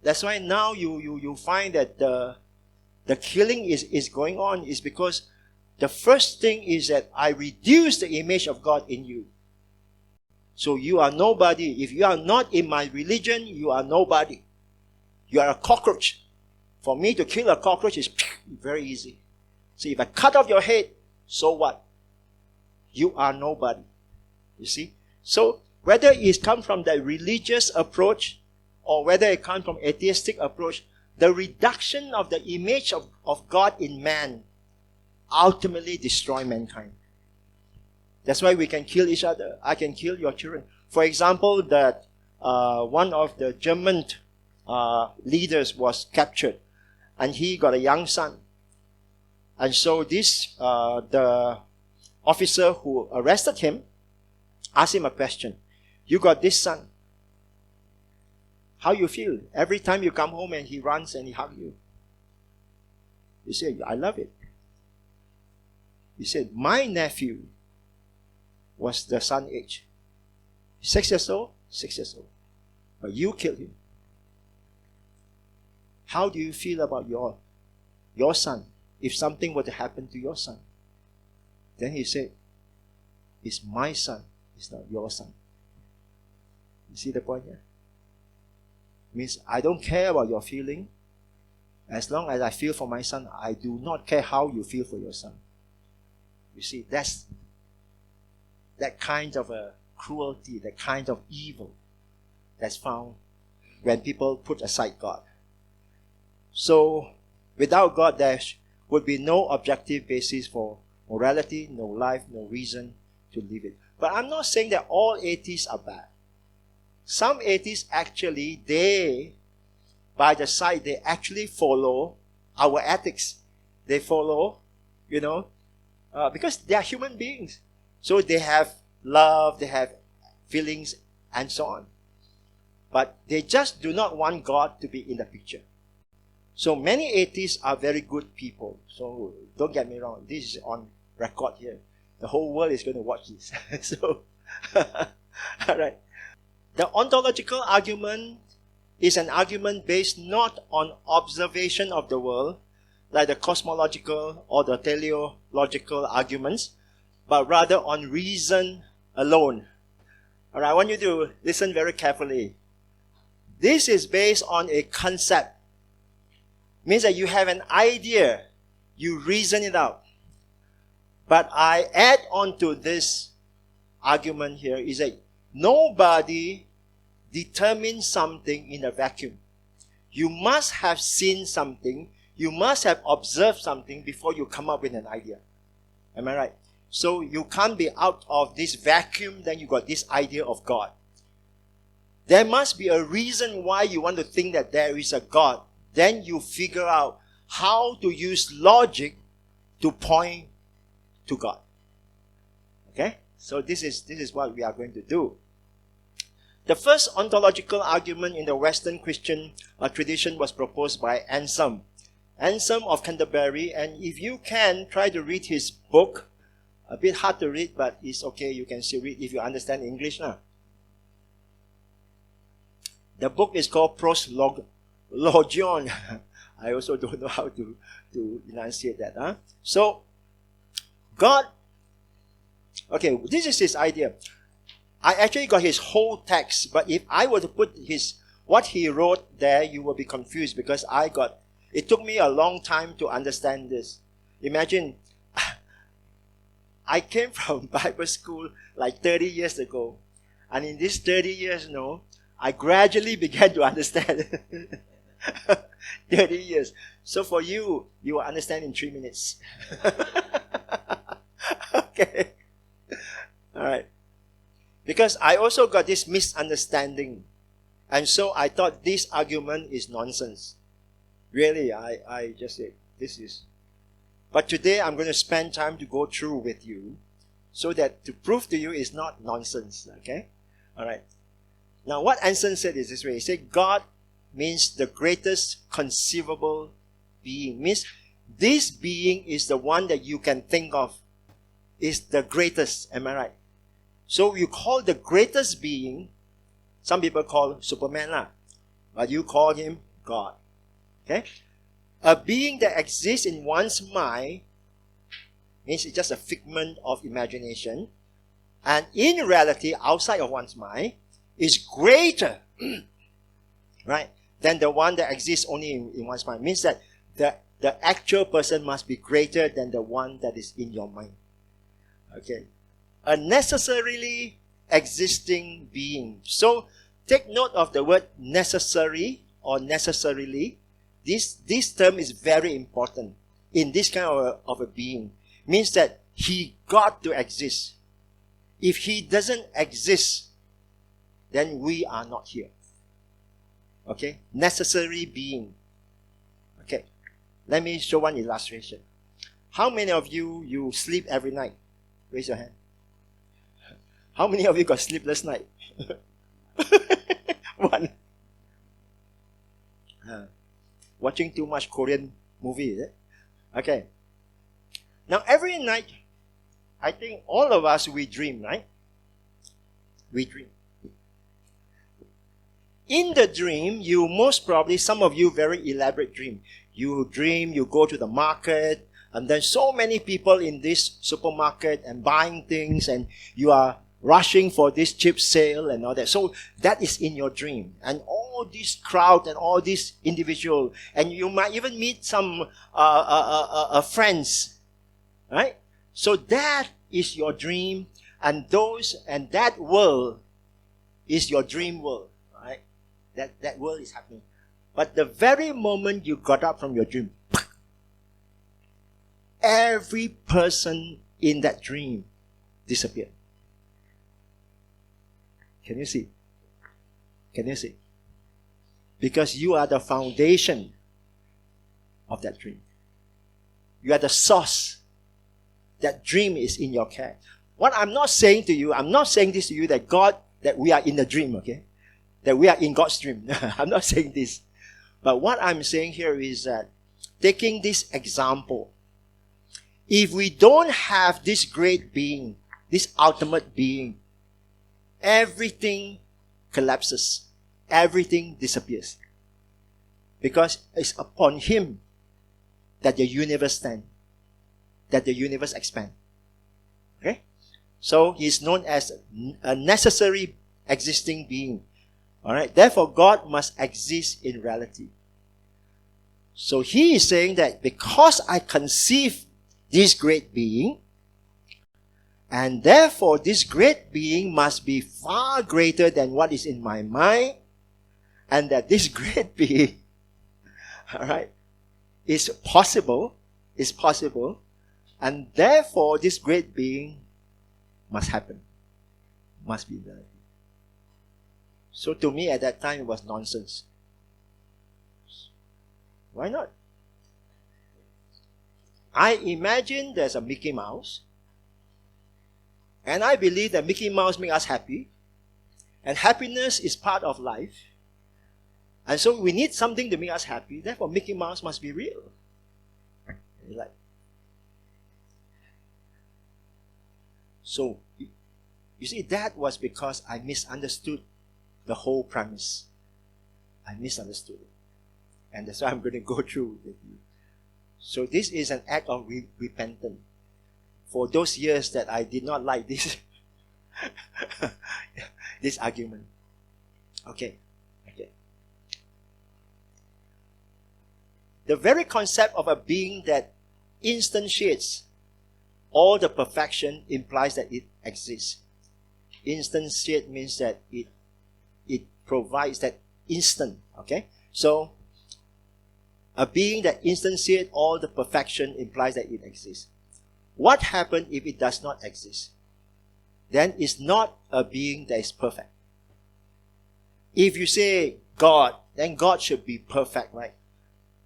that's why now you find that the killing is going on is because the first thing is that I reduce the image of God in you. So you are nobody. If you are not in my religion, you are nobody. You are a cockroach. For me to kill a cockroach is very easy. So if I cut off your head, so what? You are nobody. You see? So whether it comes from the religious approach or whether it comes from atheistic approach, the reduction of the image of God in man ultimately destroy mankind. That's why we can kill each other. I can kill your children. For example, that one of the German leaders was captured, and he got a young son. And so this the officer who arrested him asked him a question. You got this son. How you feel? Every time you come home and he runs and he hugs you. You say, I love it. He said, my nephew was the son age. 6 years old, 6 years old. But you killed him. How do you feel about your son if something were to happen to your son? Then he said, it's my son, it's not your son. You see the point here? Means I don't care about your feeling. As long as I feel for my son, I do not care how you feel for your son. You see, that's that kind of a cruelty, that kind of evil that's found when people put aside God. So, without God, there would be no objective basis for morality, no life, no reason to live it. But I'm not saying that all atheists are bad. Some atheists actually, by the side, they actually follow our ethics. They follow, because they are human beings. So they have love, they have feelings, and so on. But they just do not want God to be in the picture. So many atheists are very good people. So don't get me wrong. This is on record here. The whole world is going to watch this. So, all right. The ontological argument is an argument based not on observation of the world, like the cosmological or the teleological arguments, but rather on reason alone. All right, I want you to listen very carefully. This is based on a concept. Means that you have an idea, you reason it out. But I add on to this argument here is that nobody determines something in a vacuum. You must have seen something, you must have observed something before you come up with an idea. Am I right? So you can't be out of this vacuum, then you got this idea of God. There must be a reason why you want to think that there is a God. Then you figure out how to use logic to point to God. Okay? So this is what we are going to do. The first ontological argument in the Western Christian tradition was proposed by Anselm of Canterbury, and if you can, try to read his book. A bit hard to read, but it's okay, you can still read if you understand English now. The book is called Proslogion. I also don't know how to enunciate that. Huh? So, God, okay, this is his idea. I actually got his whole text, but if I were to put what he wrote there, you will be confused because it took me a long time to understand this. Imagine, I came from Bible school like 30 years ago. And in these 30 years, I gradually began to understand. 30 years. So for you, you will understand in 3 minutes. Okay. All right. Because I also got this misunderstanding. And so I thought this argument is nonsense. Really, I just said, this is. But today I'm going to spend time to go through with you so that to prove to you it's not nonsense. Okay? All right. Now what Anson said is this way. He said God means the greatest conceivable being. Means this being is the one that you can think of. Is the greatest. Am I right? So you call the greatest being, some people call Superman lah, but you call him God. Okay? A being that exists in one's mind means it's just a figment of imagination, and in reality, outside of one's mind, is greater, right, than the one that exists only in one's mind. Means that the actual person must be greater than the one that is in your mind. Okay? A necessarily existing being. So, take note of the word necessary or necessarily. This term is very important in this kind of a being. Means that he got to exist. If he doesn't exist, then we are not here. Okay? Necessary being. Okay. Let me show one illustration. How many of you sleep every night? Raise your hand. How many of you got sleepless night? One. Watching too much Korean movie, is it? Okay. Now every night, I think all of us, we dream, right? We dream. In the dream, you most probably, some of you very elaborate dream. You dream, you go to the market, and then so many people in this supermarket and buying things, and you are rushing for this cheap sale and all that. So that is in your dream. And all this crowd and all these individual, and you might even meet some friends, right? So that is your dream, and that world is your dream world, right? That world is happening. But the very moment you got up from your dream, every person in that dream disappeared. Can you see? Can you see? Because you are the foundation of that dream. You are the source. That dream is in your care. What I'm not saying to you, I'm not saying this to you that we are in the dream, okay? That we are in God's dream. I'm not saying this. But what I'm saying here is that, taking this example, if we don't have this great being, this ultimate being, everything collapses. Everything disappears. Because it's upon him that the universe stands. That the universe expands. Okay? So he's known as a necessary existing being. Alright? Therefore, God must exist in reality. So he is saying that because I conceive this great being, and therefore this great being must be far greater than what is in my mind, and that this great being, alright, is possible, and therefore this great being must happen, must be there. So to me at that time it was nonsense. Why not? I imagine there's a Mickey Mouse, and I believe that Mickey Mouse makes us happy, and happiness is part of life, and so we need something to make us happy. Therefore Mickey Mouse must be real. Like, so you see, that was because I misunderstood the whole premise. I misunderstood it. And that's why I'm going to go through with you. So this is an act of repentance. For those years that I did not like this, this argument. Okay. The very concept of a being that instantiates all the perfection implies that it exists. Instantiate means that it provides that instant. Okay? So, a being that instantiates all the perfection implies that it exists. What happens if it does not exist? Then it's not a being that is perfect. If you say God, then God should be perfect, right?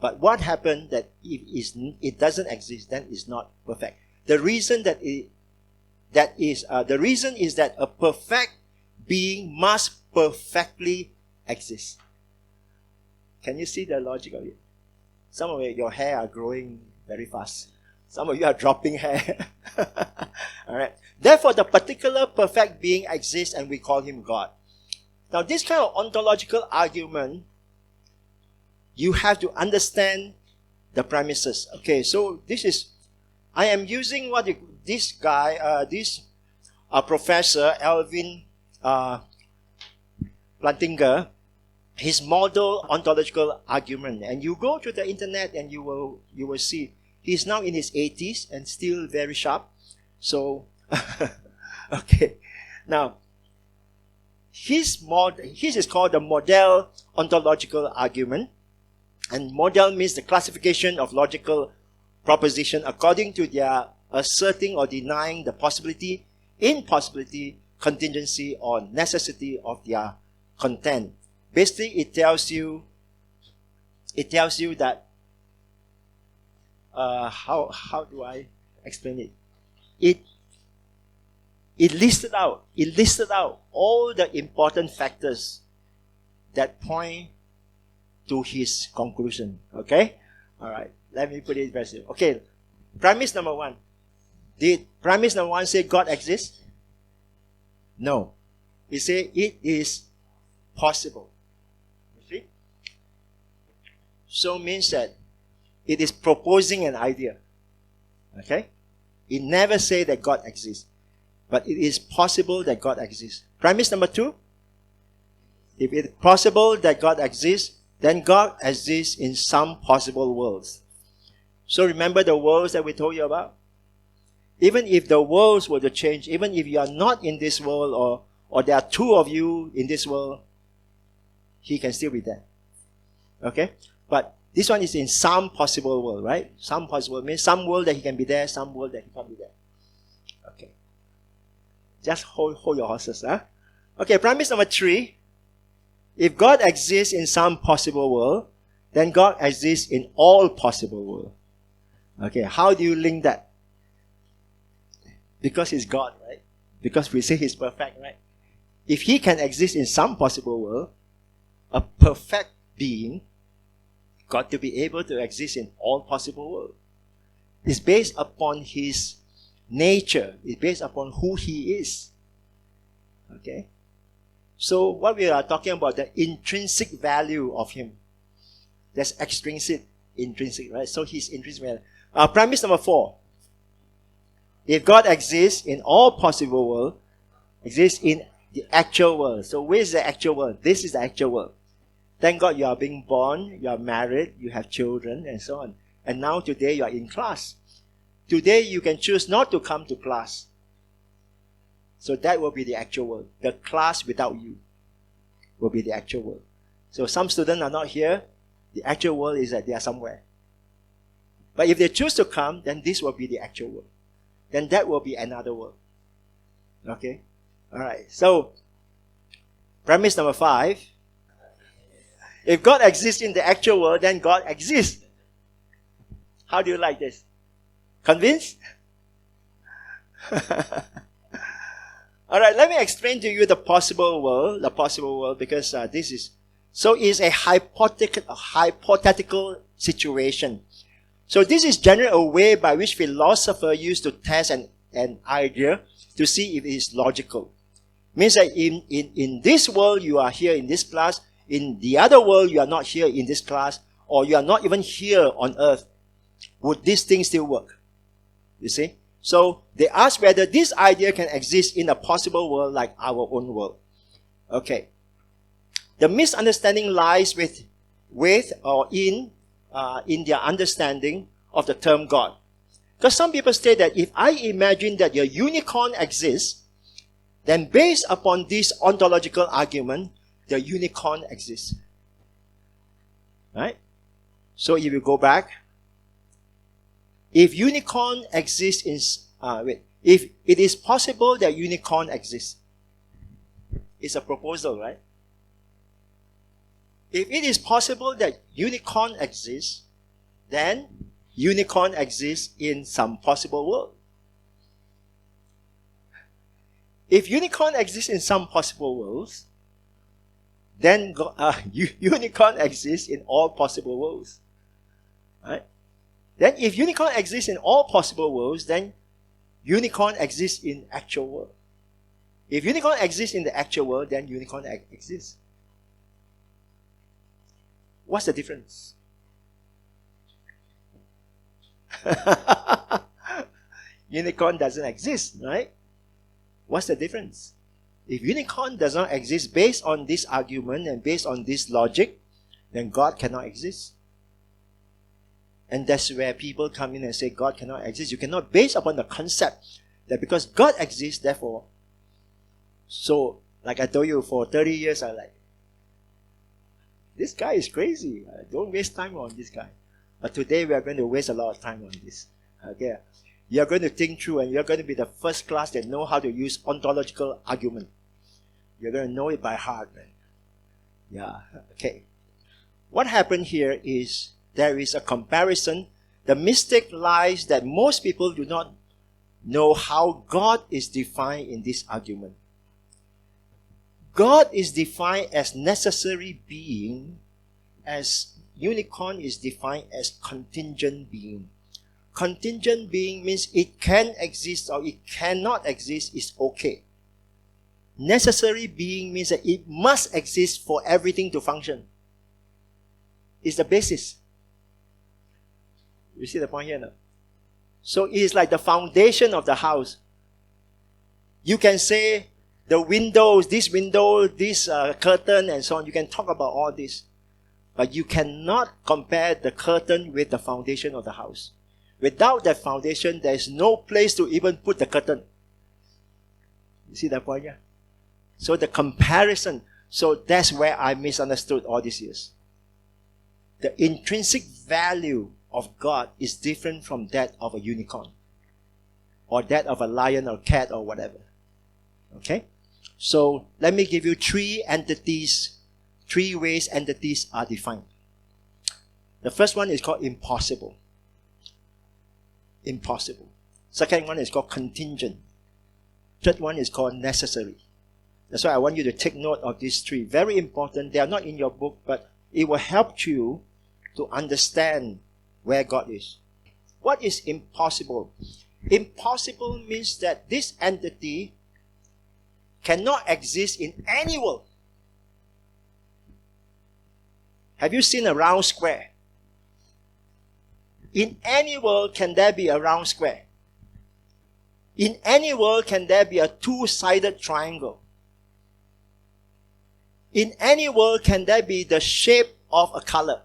But what happens that if it doesn't exist, then it's not perfect. The reason is that a perfect being must perfectly exist. Can you see the logic of it? Some of your hair are growing very fast. Some of you are dropping hair. All right. Therefore, the particular perfect being exists, and we call him God. Now, this kind of ontological argument, you have to understand the premises. Okay, so I am using this professor, Alvin Plantinga, his model ontological argument. And you go to the internet and you will see he's now in his 80s and still very sharp. So, okay. Now, his is called the model ontological argument. And model means the classification of logical proposition according to their asserting or denying the possibility, impossibility, contingency, or necessity of their content. Basically, it tells you that how do I explain it? It listed out all the important factors that point to his conclusion. Okay? Alright. Let me put it very simple. Okay. Premise number 1. Did premise number 1 say God exists? No. It said it is possible. You see? So means that it is proposing an idea. Okay? It never say that God exists. But it is possible that God exists. Premise number 2. If it is possible that God exists, then God exists in some possible worlds. So remember the worlds that we told you about? Even if the worlds were to change, even if you are not in this world or there are 2 of you in this world, he can still be there. Okay? But this one is in some possible world, right? Some possible means some world that he can be there, some world that he can't be there. Okay. Just hold your horses, huh? Okay, premise number 3. If God exists in some possible world, then God exists in all possible world. Okay, how do you link that? Because he's God, right? Because we say he's perfect, right? If he can exist in some possible world, a perfect being got to be able to exist in all possible world. It's based upon his nature. It's based upon who he is. Okay? So what we are talking about, the intrinsic value of him. There's extrinsic, intrinsic, right? So his intrinsic value. Premise number 4. If God exists in all possible world, exists in the actual world. So where is the actual world? This is the actual world. Thank God you are being born, you are married, you have children, and so on. And now today you are in class. Today you can choose not to come to class. So that will be the actual world. The class without you will be the actual world. So some students are not here. The actual world is that they are somewhere. But if they choose to come, then this will be the actual world. Then that will be another world. Okay? Alright. So, premise number 5. If God exists in the actual world, then God exists. How do you like this? Convinced? Alright, let me explain to you the possible world, because this is, so it's a hypothetical situation. So this is generally a way by which philosophers used to test an idea to see if it is logical. Means that in this world you are here in this class, in the other world you are not here in this class, or you are not even here on earth. Would this thing still work? You see? So they ask whether this idea can exist in a possible world like our own world. Okay. The misunderstanding lies with or in their understanding of the term God. Because some people say that if I imagine that your unicorn exists, then based upon this ontological argument, the unicorn exists. Right? So if you go back, if unicorn exists in, if it is possible that unicorn exists, it's a proposal, right? If it is possible that unicorn exists, then unicorn exists in some possible world. If unicorn exists in some possible worlds, then unicorn exists in all possible worlds. Right? Then if unicorn exists in all possible worlds, then unicorn exists in actual world. If unicorn exists in the actual world, then unicorn exists. What's the difference? Unicorn doesn't exist, right? What's the difference? If unicorn does not exist based on this argument and based on this logic, then God cannot exist. And that's where people come in and say God cannot exist. You cannot base upon the concept that because God exists, therefore. So, like I told you, for 30 years, I like, this guy is crazy. Don't waste time on this guy. But today we are going to waste a lot of time on this. Okay? You're going to think through and you're going to be the first class that know how to use ontological argument. You're going to know it by heart, man. Yeah. Okay. What happened here is there is a comparison. The mistake lies that most people do not know how God is defined in this argument. God is defined as necessary being, as unicorn is defined as contingent being. Contingent being means it can exist or it cannot exist is okay. Necessary being means that it must exist for everything to function. It's the basis. You see the point here now? So it is like the foundation of the house. You can say the windows, this curtain and so on. You can talk about all this. But you cannot compare the curtain with the foundation of the house. Without that foundation, there is no place to even put the curtain. You see that point here? So the comparison, so that's where I misunderstood all these years. The intrinsic value of God is different from that of a unicorn. Or that of a lion or cat or whatever. Okay? So let me give you three ways entities are defined. The first one is called impossible. Impossible. Second one is called contingent. Third one is called necessary. That's why I want you to take note of these three. Very important. They are not in your book, but it will help you to understand where God is. What is impossible? Impossible means that this entity cannot exist in any world. Have you seen a round square? In any world, can there be a round square? In any world, can there be a two-sided triangle? In any world, can there be the shape of a color?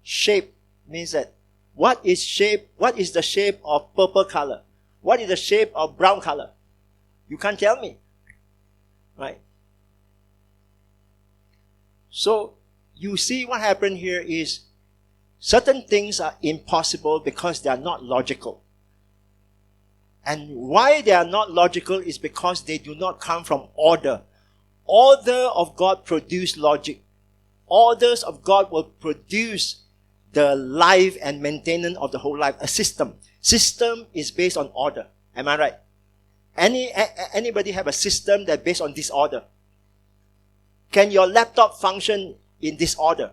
Shape means that what is the shape of purple color? What is the shape of brown color? You can't tell me. Right? So, you see what happened here is certain things are impossible because they are not logical. And why they are not logical is because they do not come from order. Order of God produce logic. Orders of God will produce the life and maintenance of the whole life. A system. System is based on order. Am I right? Anybody have a system that's based on disorder? Can your laptop function in disorder?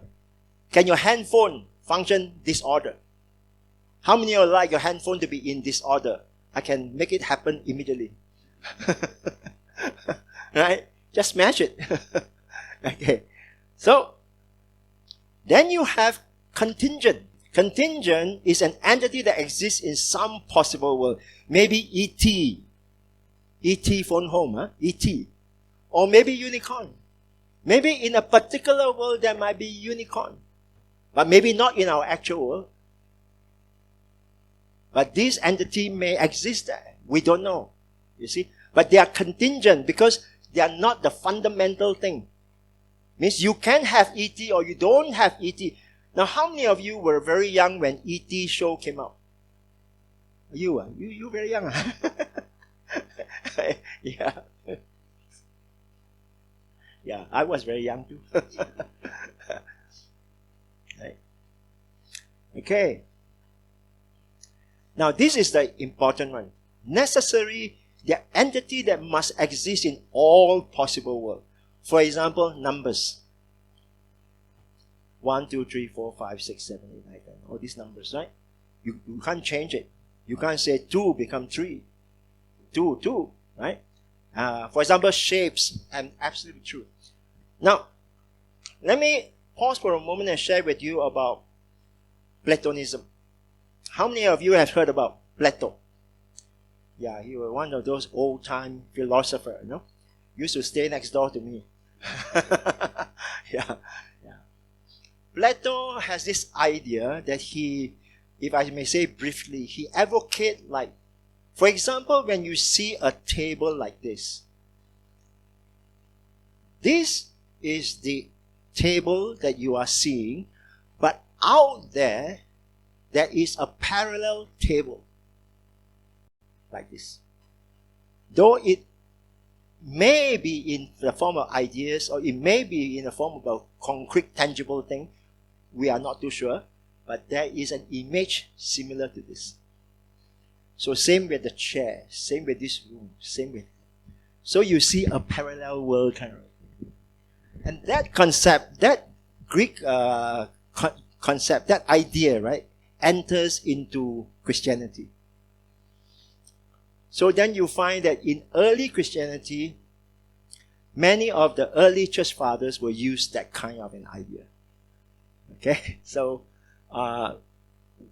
Can your handphone function disorder? How many of you like your handphone to be in disorder? I can make it happen immediately. Right? Just smash it. Okay. So, then you have contingent. Contingent is an entity that exists in some possible world. Maybe E.T. E.T. phone home, huh? E.T. Or maybe unicorn. Maybe in a particular world there might be unicorn. But maybe not in our actual world. But this entity may exist there. We don't know. You see? But they are contingent because they are not the fundamental thing. Means you can have E.T. or you don't have E.T. Now, how many of you were very young when E.T. show came out? You very young. Yeah. Yeah, I was very young too. Right. Okay. Now, this is the important one. Necessary, the entity that must exist in all possible worlds. For example, numbers. 1, 2, 3, 4, 5, 6, 7, 8, 9, 10. All these numbers, right? You can't change it. You can't say 2 become 3. 2, 2, right? For example, shapes, and absolutely true. Now, let me pause for a moment and share with you about Platonism. How many of you have heard about Plato? Yeah, he was one of those old-time philosophers, you know? Used to stay next door to me. Yeah. Plato has this idea that he, if I may say briefly, he advocates like, for example, when you see a table like this is the table that you are seeing, but out there is a parallel table like this. Though it may be in the form of ideas or it may be in the form of a concrete, tangible thing, we are not too sure, but there is an image similar to this. So same with the chair, same with this room, same with. So you see a parallel world kind of. And that concept, that Greek concept, that idea, right, enters into Christianity. So then you find that in early Christianity, many of the early church fathers will use that kind of an idea. Okay, so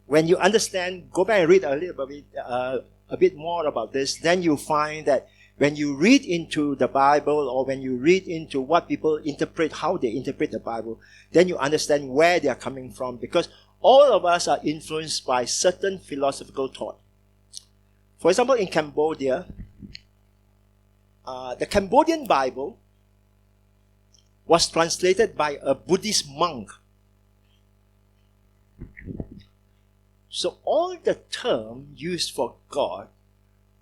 when you understand, go back and read a bit more about this, then you find that when you read into the Bible or when you read into what people interpret, how they interpret the Bible, then you understand where they are coming from, because all of us are influenced by certain philosophical thought. For example, in Cambodia, the Cambodian Bible was translated by a Buddhist monk. So all the terms used for God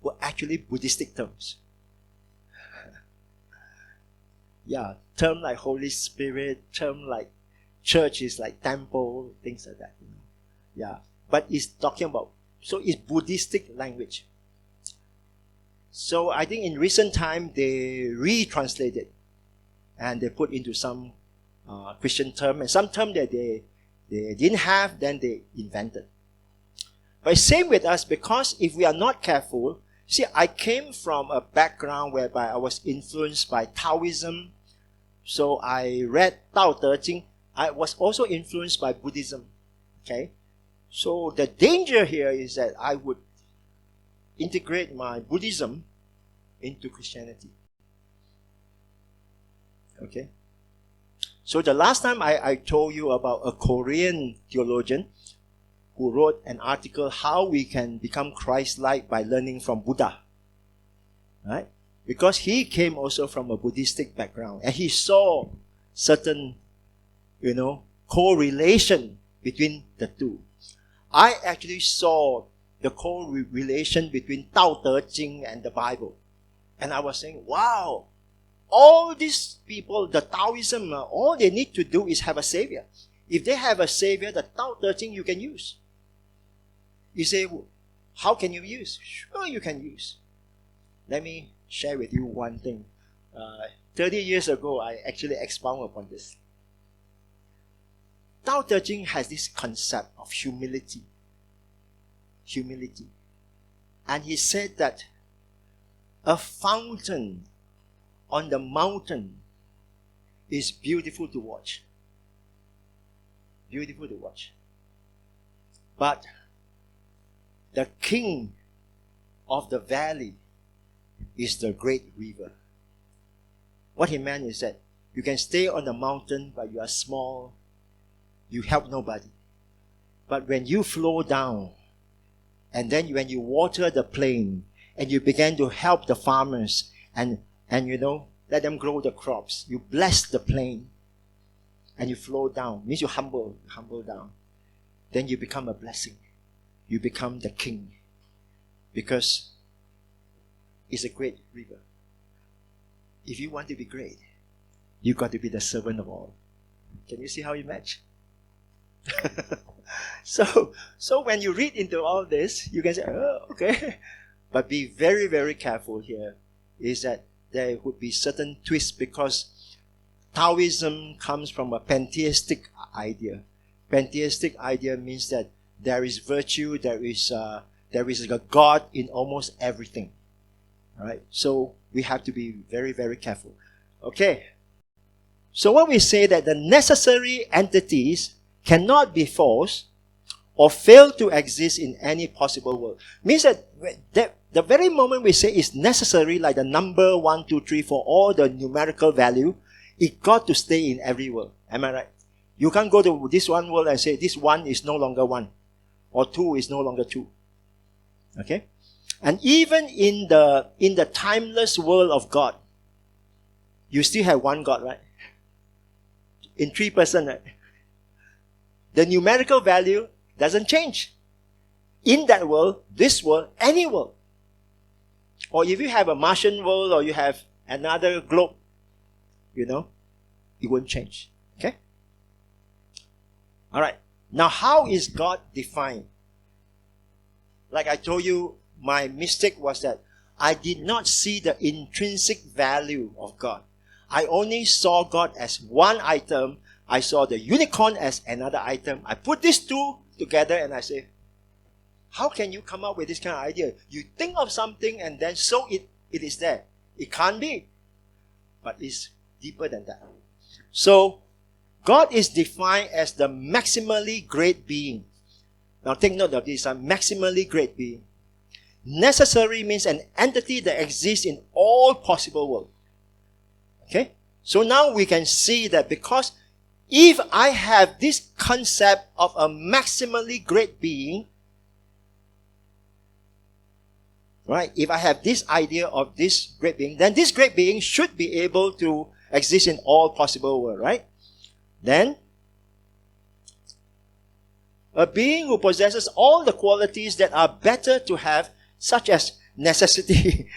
were actually Buddhistic terms. Yeah, term like Holy Spirit, term like church is like temple, things like that. You know? Yeah, but it's talking about, so it's Buddhistic language. So I think in recent time they retranslated and they put into some Christian term, and some term that they didn't have, then they invented. But same with us, because if we are not careful, see, I came from a background whereby I was influenced by Taoism. So I read Tao Te Ching. I was also influenced by Buddhism. Okay? So the danger here is that I would integrate my Buddhism into Christianity. Okay? So the last time I told you about a Korean theologian who wrote an article, how we can become Christ-like by learning from Buddha. Right? Because he came also from a Buddhistic background and he saw certain, correlation between the two. I actually saw the correlation between Tao Te Ching and the Bible. And I was saying, wow, all these people, the Taoism, all they need to do is have a savior. If they have a savior, the Tao Te Ching you can use. You say, how can you use? Sure, you can use. Let me share with you one thing. 30 years ago, I actually expound upon this. Tao Te Ching has this concept of humility. Humility. And he said that a fountain on the mountain is beautiful to watch. Beautiful to watch. But the king of the valley is the great river. What he meant is that you can stay on the mountain, but you are small, you help nobody. But when you flow down, And then when you water the plain and you begin to help the farmers and let them grow the crops, you bless the plain and you flow down. Means you humble down. Then you become a blessing. You become the king. Because it's a great river. If you want to be great, you got to be the servant of all. Can you see how you match? So when you read into all this, you can say, oh, okay. But be very, very careful here, is that there would be certain twists, because Taoism comes from a pantheistic idea. Pantheistic idea means that there is virtue, there is a God in almost everything. All right? So we have to be very, very careful. Okay. So when we say that the necessary entities cannot be false or fail to exist in any possible world, means that the very moment we say it's necessary, like the number 1, 2, 3 for all the numerical value, it got to stay in every world. Am I right? You can't go to this one world and say this 1 is no longer 1 or 2 is no longer 2. Okay? And even in the timeless world of God, you still have one God, right? In 3 persons, right? The numerical value doesn't change. In that world, this world, any world. Or if you have a Martian world or you have another globe, it won't change. Okay? Alright. Now, how is God defined? Like I told you, my mistake was that I did not see the intrinsic value of God. I only saw God as one item. I saw the unicorn as another item. I put these two together and I say, how can you come up with this kind of idea? You think of something and then so it is there. It can't be. But it's deeper than that. So, God is defined as the maximally great being. Now take note of this, a maximally great being. Necessary means an entity that exists in all possible worlds. Okay? So now we can see that because if I have this concept of a maximally great being, right? If I have this idea of this great being, then this great being should be able to exist in all possible worlds, right? Then, a being who possesses all the qualities that are better to have, such as necessity,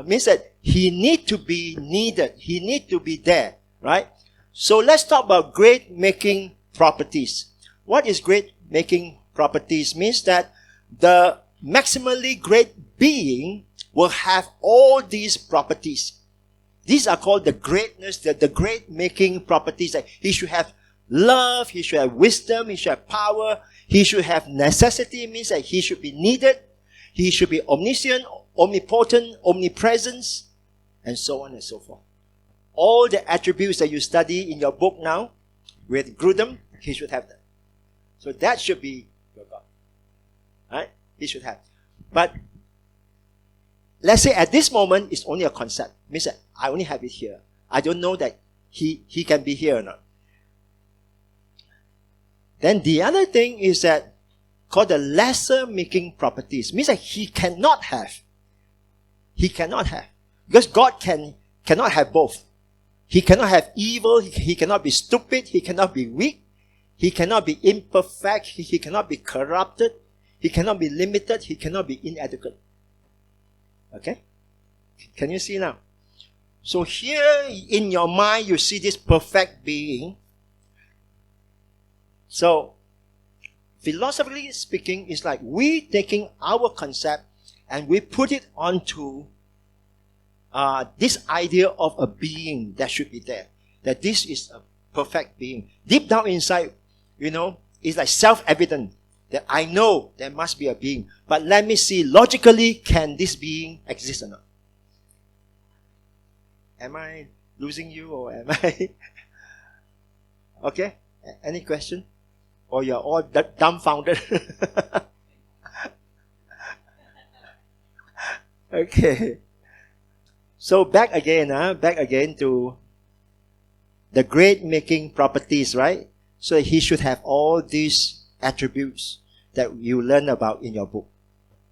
means that he need to be needed. He need to be there, right? So let's talk about great making properties. What is great making properties? Means that the maximally great being will have all these properties. These are called the greatness, the great making properties. That he should have love, he should have wisdom, he should have power, he should have necessity, means that he should be needed, he should be omniscient, omnipotent, omnipresence, and so on and so forth. All the attributes that you study in your book now, with Grudem, he should have them. So that should be your God. Right? He should have. But let's say at this moment, it's only a concept. Means that I only have it here. I don't know that he can be here or not. Then the other thing is that called the lesser making properties. Means that he cannot have. He cannot have. Because God cannot have both. He cannot have evil. He cannot be stupid. He cannot be weak. He cannot be imperfect. He cannot be corrupted. He cannot be limited. He cannot be inadequate. Okay? Can you see now? So here in your mind, you see this perfect being. So, philosophically speaking, it's like we taking our concept and we put it onto this idea of a being that should be there. That this is a perfect being. Deep down inside, it's like self-evident that I know there must be a being. But let me see, logically, can this being exist or not? Am I losing you or am I? Okay? Any question? Or you're all dumbfounded? Okay. So back again to the great making properties, right? So he should have all these attributes that you learn about in your book.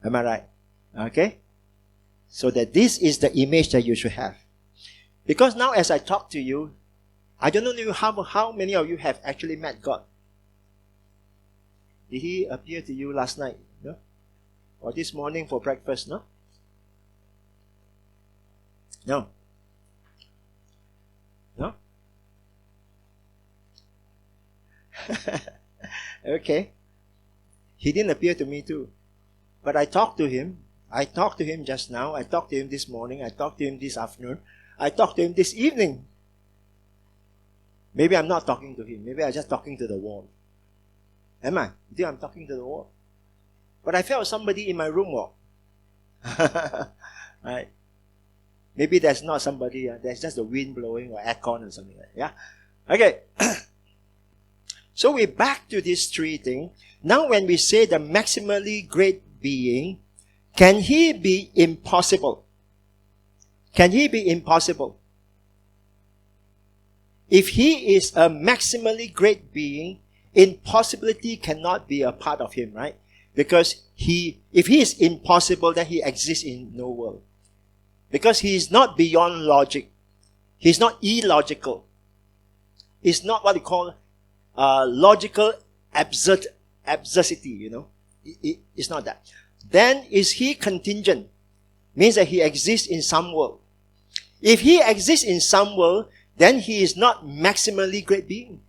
Am I right? Okay? So that this is the image that you should have. Because now as I talk to you, I don't know how many of you have actually met God. Did he appear to you last night? No? Or this morning for breakfast? No? No. No? Okay. He didn't appear to me too. But I talked to him. I talked to him just now. I talked to him this morning. I talked to him this afternoon. I talked to him this evening. Maybe I'm not talking to him. Maybe I'm just talking to the wall. Am I? You think I'm talking to the wall? But I felt somebody in my room walk. Right? Maybe there's not somebody. There's just the wind blowing or aircon or something like that. Yeah? Okay. So we're back to this three thing. Now when we say the maximally great being, can he be impossible? Can he be impossible? If he is a maximally great being, impossibility cannot be a part of him, right? Because if he is impossible, then he exists in no world. Because he is not beyond logic. He's not illogical. It's not what we call logical absurdity, you know. It's not that. Then is he contingent? Means that he exists in some world. If he exists in some world, then he is not maximally great being.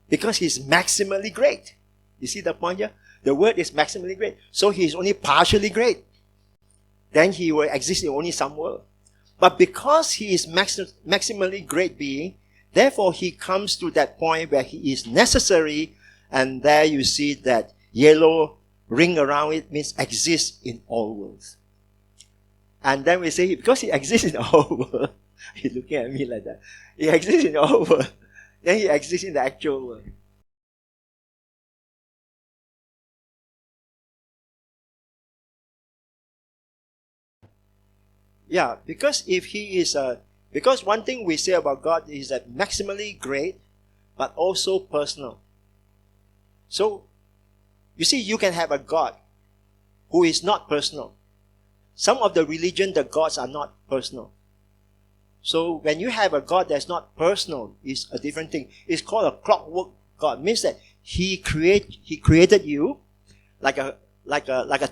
Because he's maximally great. You see the point here? The word is maximally great. So he is only partially great. Then he will exist in only some world. But because he is maximally great being, therefore he comes to that point where he is necessary, and there you see that yellow ring around it means exists in all worlds. And then we say, because he exists in all world, he's looking at me like that. He exists in all world. Then he exists in the actual world. Yeah, because if he is because one thing we say about God is that maximally great, but also personal. So, you see, you can have a God who is not personal. Some of the religion, the gods are not personal. So, when you have a God that's not personal, it's a different thing. It's called a clockwork God. It means that he created you like a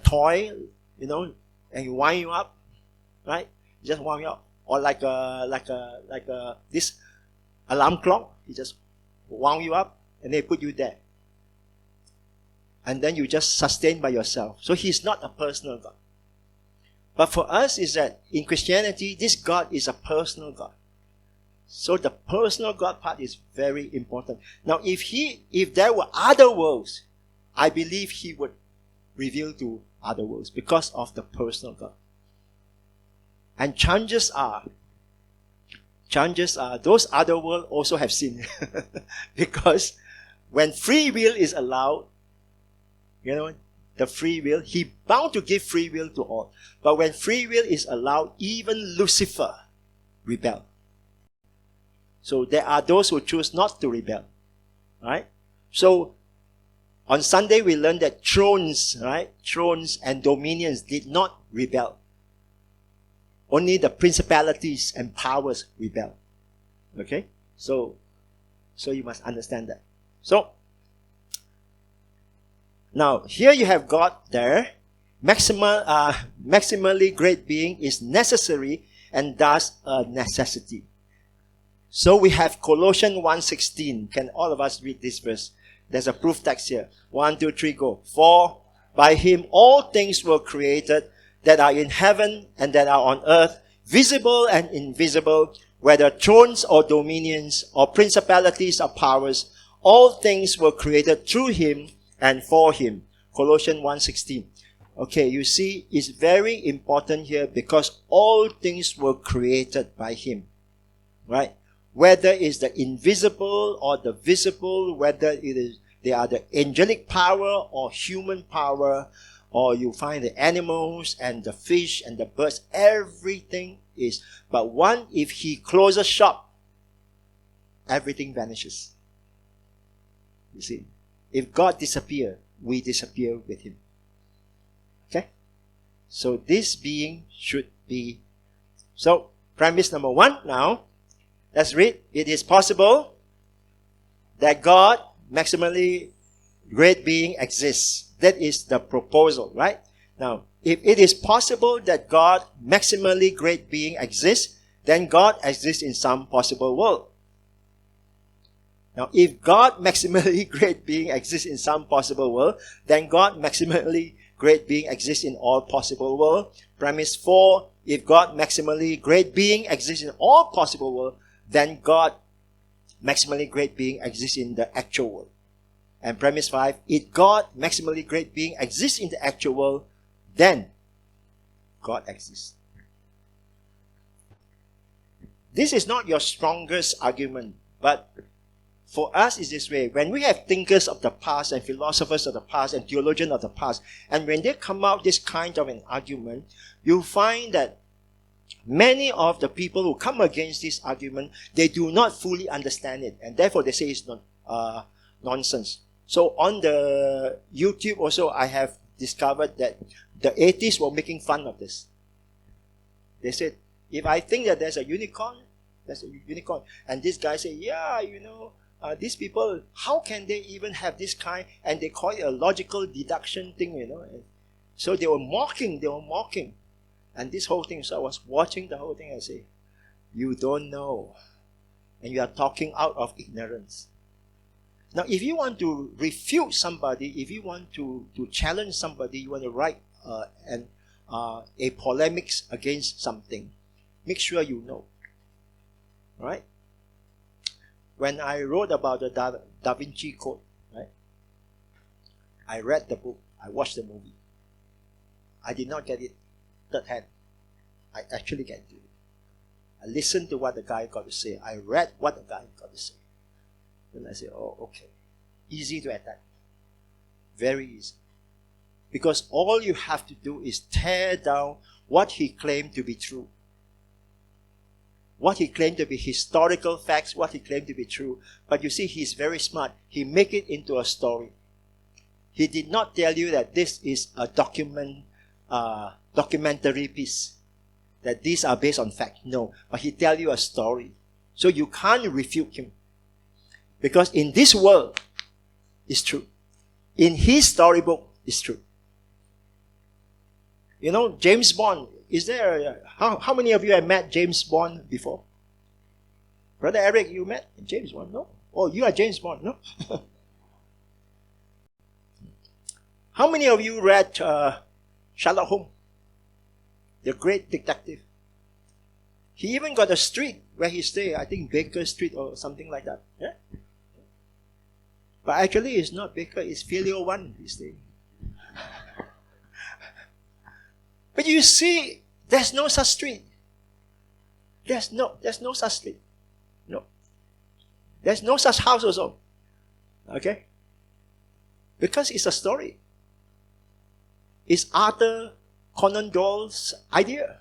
toy, you know, and he wind you up, right? Just wind you up, or like this alarm clock. He just wound you up and they put you there, and then you just sustain by yourself. So he's not a personal God. But for us is that in Christianity, this God is a personal God. So the personal God part is very important. Now, if there were other worlds, I believe he would reveal to other worlds because of the personal God. And chances are, those other worlds also have sin. Because when free will is allowed, you know, the free will, he bound to give free will to all. But when free will is allowed, even Lucifer rebel. So there are those who choose not to rebel. Right? So on Sunday we learned that thrones and dominions did not rebel. Only the principalities and powers rebel. Okay? So you must understand that. So now, here you have God there. Maximally great being is necessary and thus a necessity. So we have Colossians 1:16. Can all of us read this verse? There's a proof text here. 1, 2, 3, go. For by him all things were created that are in heaven and that are on earth, visible and invisible, whether thrones or dominions or principalities or powers, all things were created through him and for him. Colossians 1:16. Okay, you see, it's very important here because all things were created by him. Right? Whether it's the invisible or the visible, whether they are the angelic power or human power, or you find the animals and the fish and the birds, everything is. But if he closes shop, everything vanishes. You see? If God disappears, we disappear with him. Okay? So this being should be. So premise number 1 now. Let's read. It is possible that God, maximally great being, exists. That is the proposal, right? Now, if it is possible that God, maximally great being, exists, then God exists in some possible world. Now, if God, maximally great being, exists in some possible world, then God, maximally great being, exists in all possible world. Premise 4, if God, maximally great being, exists in all possible world, then God, maximally great being, exists in the actual world. And premise 5, if God, maximally great being, exists in the actual world, then God exists. This is not your strongest argument, but for us it's this way. When we have thinkers of the past and philosophers of the past and theologians of the past, and when they come out this kind of an argument, you find that many of the people who come against this argument, they do not fully understand it, and therefore they say it's nonsense. So on the YouTube also, I have discovered that the atheists were making fun of this. They said, if I think that there's a unicorn, and this guy said, yeah, these people, how can they even have this kind, and they call it a logical deduction thing, So they were mocking. And this whole thing, so I was watching the whole thing and say, you don't know. And you are talking out of ignorance. Now, if you want to refute somebody, if you want to challenge somebody, you want to write a polemics against something, make sure you know. Right? When I wrote about the Da Vinci Code, right? I read the book, I watched the movie. I did not get it third hand. I actually get it. I listened to what the guy got to say. I read what the guy got to say. Then I said, oh, okay. Easy to attack. Very easy. Because all you have to do is tear down what he claimed to be true. What he claimed to be historical facts, what he claimed to be true. But you see, he's very smart. He make it into a story. He did not tell you that this is a documentary piece, that these are based on fact. No, but he tell you a story. So you can't refute him. Because in this world, it's true. In his storybook, it's true. James Bond, is there, how many of you have met James Bond before? Brother Eric, you met James Bond? No? Oh, you are James Bond, no? How many of you read Sherlock Holmes, the great detective? He even got a street where he stay, I think Baker Street or something like that. Yeah? But actually it's not Baker, it's Filio 1 he stay. But you see, there's no such street. There's no such street. No. There's no such house also. Okay? Because it's a story. It's Arthur Conan Doyle's idea.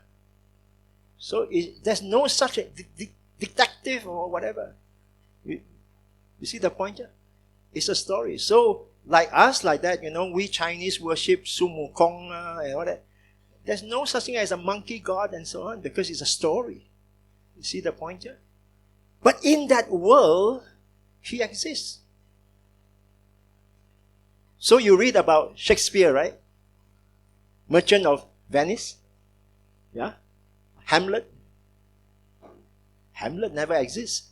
So there's no such a detective or whatever. You see the point here? It's a story. So like us, like that, we Chinese worship Sun Wukong and all that. There's no such thing as a monkey god and so on because it's a story. You see the point here? But in that world, he exists. So you read about Shakespeare, right? Merchant of Venice. Yeah? Hamlet. Hamlet never exists.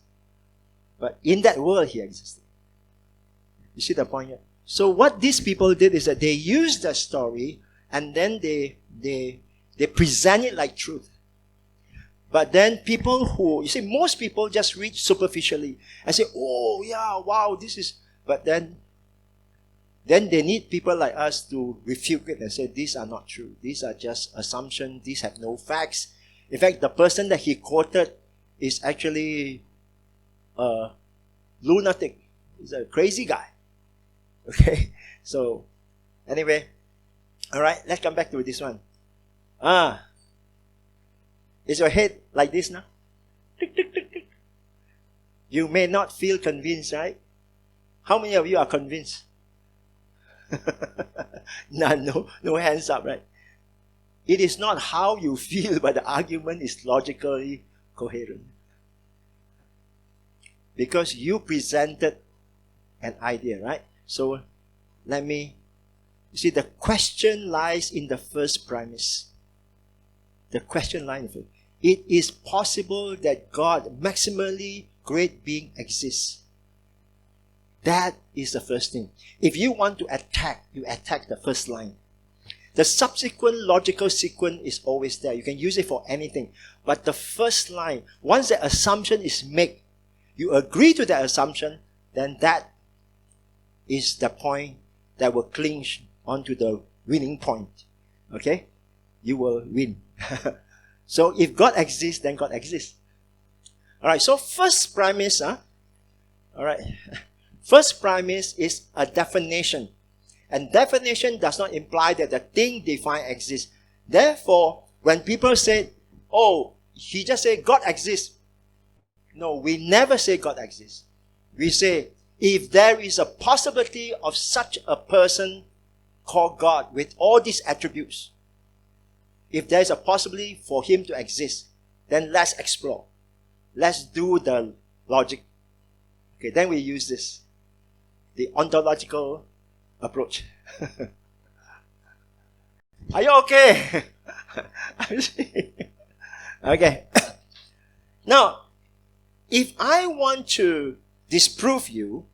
But in that world, he existed. You see the point here? So what these people did is that they used the story and then they present it like truth. But then people most people just read superficially and say, oh yeah, wow, this is, but then they need people like us to refute it and say, these are not true. These are just assumptions. These have no facts. In fact, the person that he quoted is actually a lunatic. He's a crazy guy. Okay? So, anyway, all right, let's come back to this one. Is your head like this now? Tick, tick, tick, tick. You may not feel convinced, right? How many of you are convinced? None, no hands up, right? It is not how you feel, but the argument is logically coherent. Because you presented an idea, right? So you see, the question lies in the first premise. The question lies in it is possible that God, maximally great being, exists. That is the first thing. If you want to attack, you attack the first line. The subsequent logical sequence is always there. You can use it for anything. But the first line, once the assumption is made, you agree to that assumption, then that is the point that will clinch onto the winning point. Okay? You will win. So if God exists, then God exists. Alright, so first premise, alright. First premise is a definition. And definition does not imply that the thing defined exists. Therefore, when people say, oh, he just said God exists. No, we never say God exists. We say, if there is a possibility of such a person called God with all these attributes, if there is a possibility for him to exist, then let's explore. Let's do the logic. Okay, then we use this. The ontological approach. Are you okay? Okay. Now, if I want to disprove you,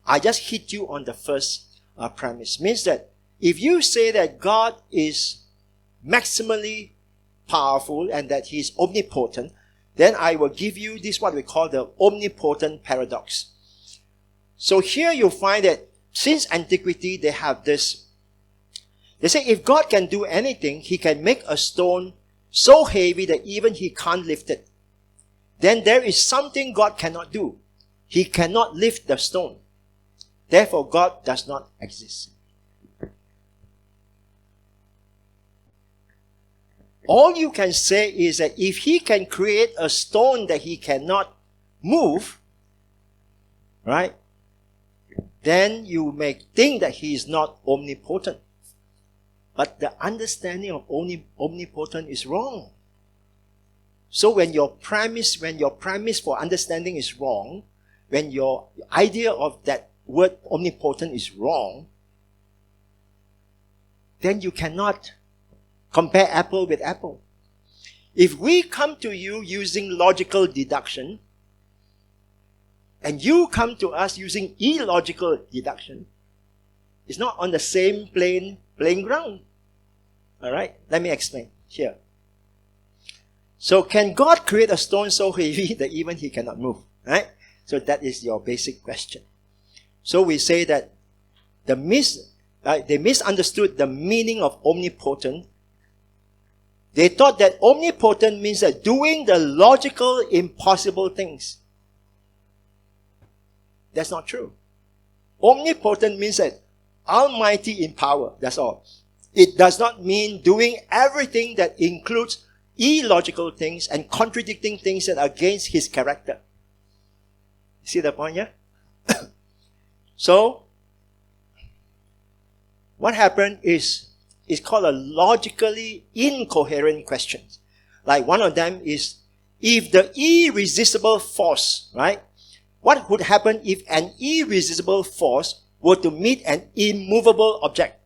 I just hit you on the first premise. Means that if you say that God is maximally powerful and that he is omnipotent, then I will give you this, what we call the omnipotent paradox. So here you find that since antiquity, they have this. They say if God can do anything, he can make a stone so heavy that even he can't lift it. Then there is something God cannot do. He cannot lift the stone. Therefore, God does not exist. All you can say is that if he can create a stone that he cannot move, right, then you may think that he is not omnipotent. But the understanding of omnipotent is wrong. So when your premise for understanding is wrong, when your idea of that word omnipotent is wrong, then you cannot compare apple with apple. If we come to you using logical deduction, and you come to us using illogical deduction, it's not on the same playing ground. Alright, let me explain here. So can God create a stone so heavy that even he cannot move? Right? So that is your basic question. So we say that they misunderstood the meaning of omnipotent. They thought that omnipotent means that doing the logical impossible things. That's not true. Omnipotent means that almighty in power. That's all. It does not mean doing everything that includes illogical things and contradicting things that are against his character. See the point here? So, what happened is, it's called a logically incoherent question. Like one of them is, if the irresistible force, right? What would happen if an irresistible force were to meet an immovable object?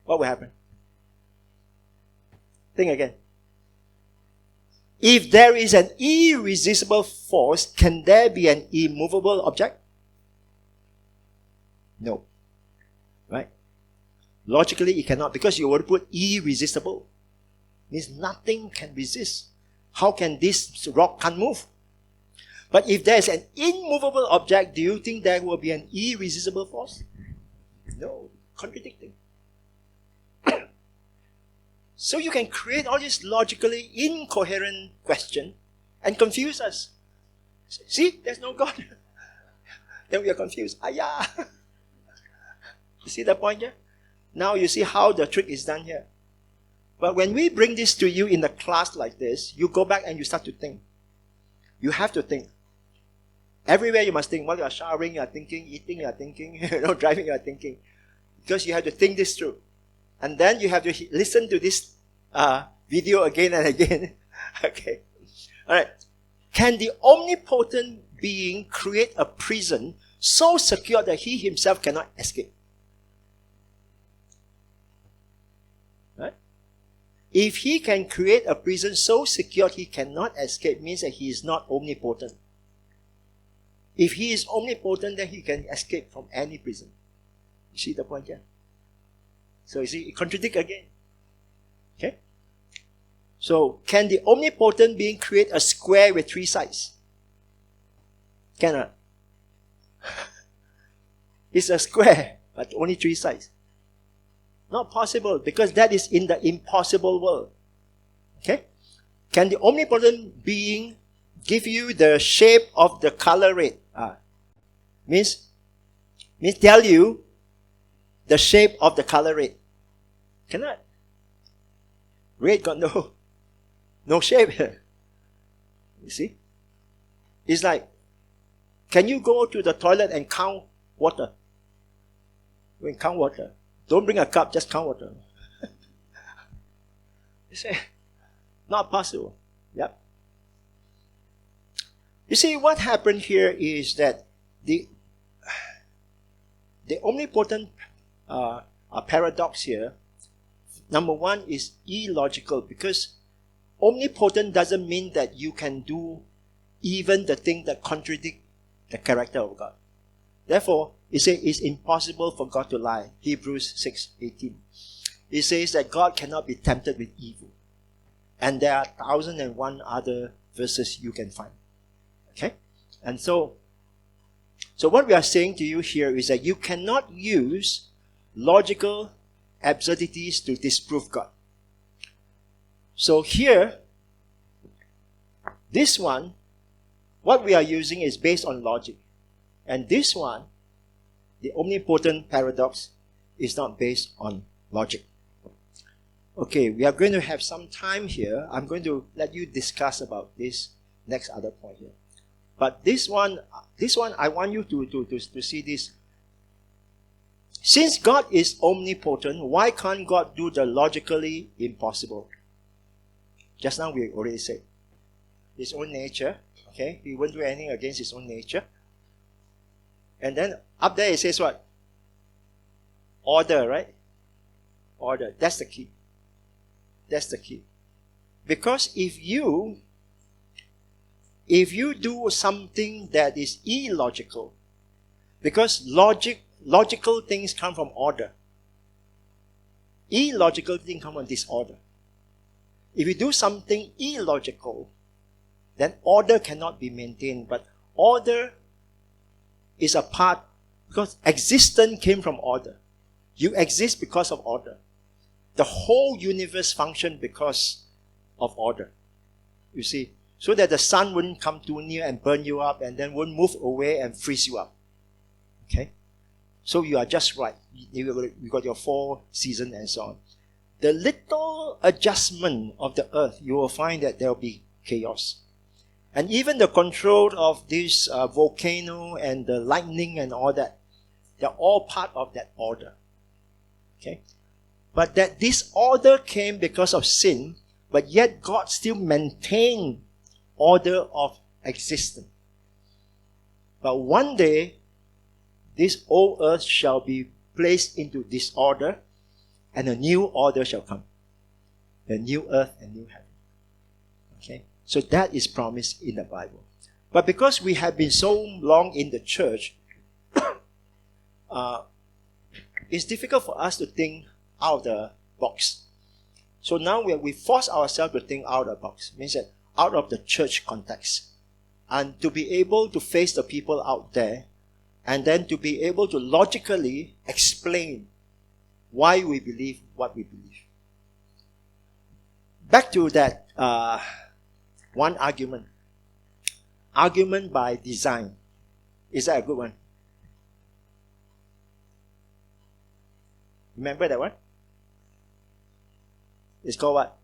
What would happen? Think again. If there is an irresistible force, can there be an immovable object? No. Right? Logically, it cannot, because you would put irresistible. Means nothing can resist. How can this rock can't move? But if there is an immovable object, do you think there will be an irresistible force? No. Contradicting. So you can create all this logically incoherent question and confuse us. See, there's no God. Then we are confused. Ayah! You see the point here? Now you see how the trick is done here. But when we bring this to you in a class like this, you go back and you start to think. You have to think. Everywhere you must think. While you are showering, you are thinking. Eating, you are thinking. Driving, you are thinking. Because you have to think this through. And then you have to listen to this video again and again. Okay. All right. Can the omnipotent being create a prison so secure that he himself cannot escape? Right? If he can create a prison so secure he cannot escape, means that he is not omnipotent. If he is omnipotent, then he can escape from any prison. You see the point here? So you see, it contradicts again. Okay? So, can the omnipotent being create a square with 3 sides? Cannot. It's a square, but only 3 sides. Not possible, because that is in the impossible world. Okay? Can the omnipotent being give you the shape of the color red? Means tell you the shape of the color red. Cannot. Red got no shape here. You see? It's like, can you go to the toilet and count water? Go and count water. Don't bring a cup, just count water. You say, not possible. Yep. You see, what happened here is that the omnipotent paradox here, number one, is illogical, because omnipotent doesn't mean that you can do even the thing that contradict the character of God. Therefore, it says it's impossible for God to lie. Hebrews 6:18. It says that God cannot be tempted with evil. And there are 1,001 other verses you can find. Okay? And so what we are saying to you here is that you cannot use logical absurdities to disprove God. So here, this one, what we are using is based on logic. And this one, the omnipotent paradox, is not based on logic. Okay, we are going to have some time here. I'm going to let you discuss about this next other point here. But this one, I want you to see this. Since God is omnipotent, why can't God do the logically impossible? Just now we already said. His own nature, okay? He won't do anything against his own nature. And then up there it says what? Order, right? Order. That's the key. That's the key. Because if you do something that is illogical, because logical things come from order. Illogical things come from disorder. If you do something illogical, then order cannot be maintained. But order is a part, because existence came from order. You exist because of order. The whole universe functions because of order. You see, so that the sun wouldn't come too near and burn you up, and then won't move away and freeze you up. Okay? So you are just right. You got your 4 seasons and so on. The little adjustment of the earth, you will find that there will be chaos. And even the control of this volcano and the lightning and all that, they're all part of that order. Okay? But that disorder came because of sin, but yet God still maintained order of existence. But one day, this old earth shall be placed into disorder, and a new order shall come. A new earth and new heaven. Okay? So that is promised in the Bible. But because we have been so long in the church, it's difficult for us to think out of the box. So now we force ourselves to think out of the box. Means that out of the church context. And to be able to face the people out there, and then to be able to logically explain why we believe what we believe. Back to that one argument. Argument by design. Is that a good one? Remember that one? It's called what?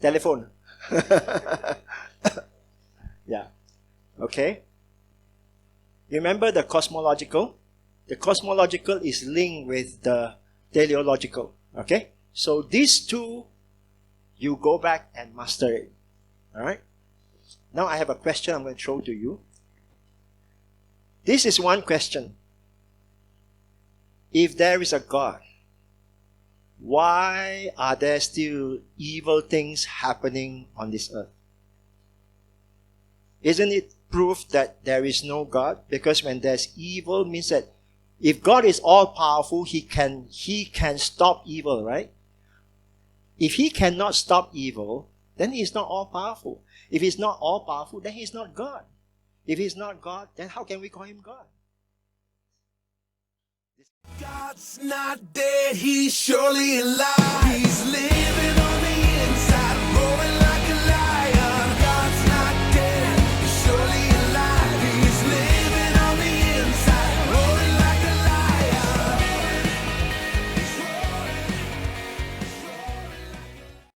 Telephone. Yeah. Okay. Remember the cosmological? The cosmological is linked with the teleological. Okay? So these two, you go back and master it. Alright? Now I have a question I'm going to throw to you. This is one question. If there is a God, why are there still evil things happening on this earth? Isn't it proof that there is no God? Because when there's evil, means that if God is all powerful, He can stop evil, right? If He cannot stop evil, then He is not all powerful. If He's not all powerful, then He's not God. If He's not God, then how can we call Him God? God's not dead, He's surely alive. He's living.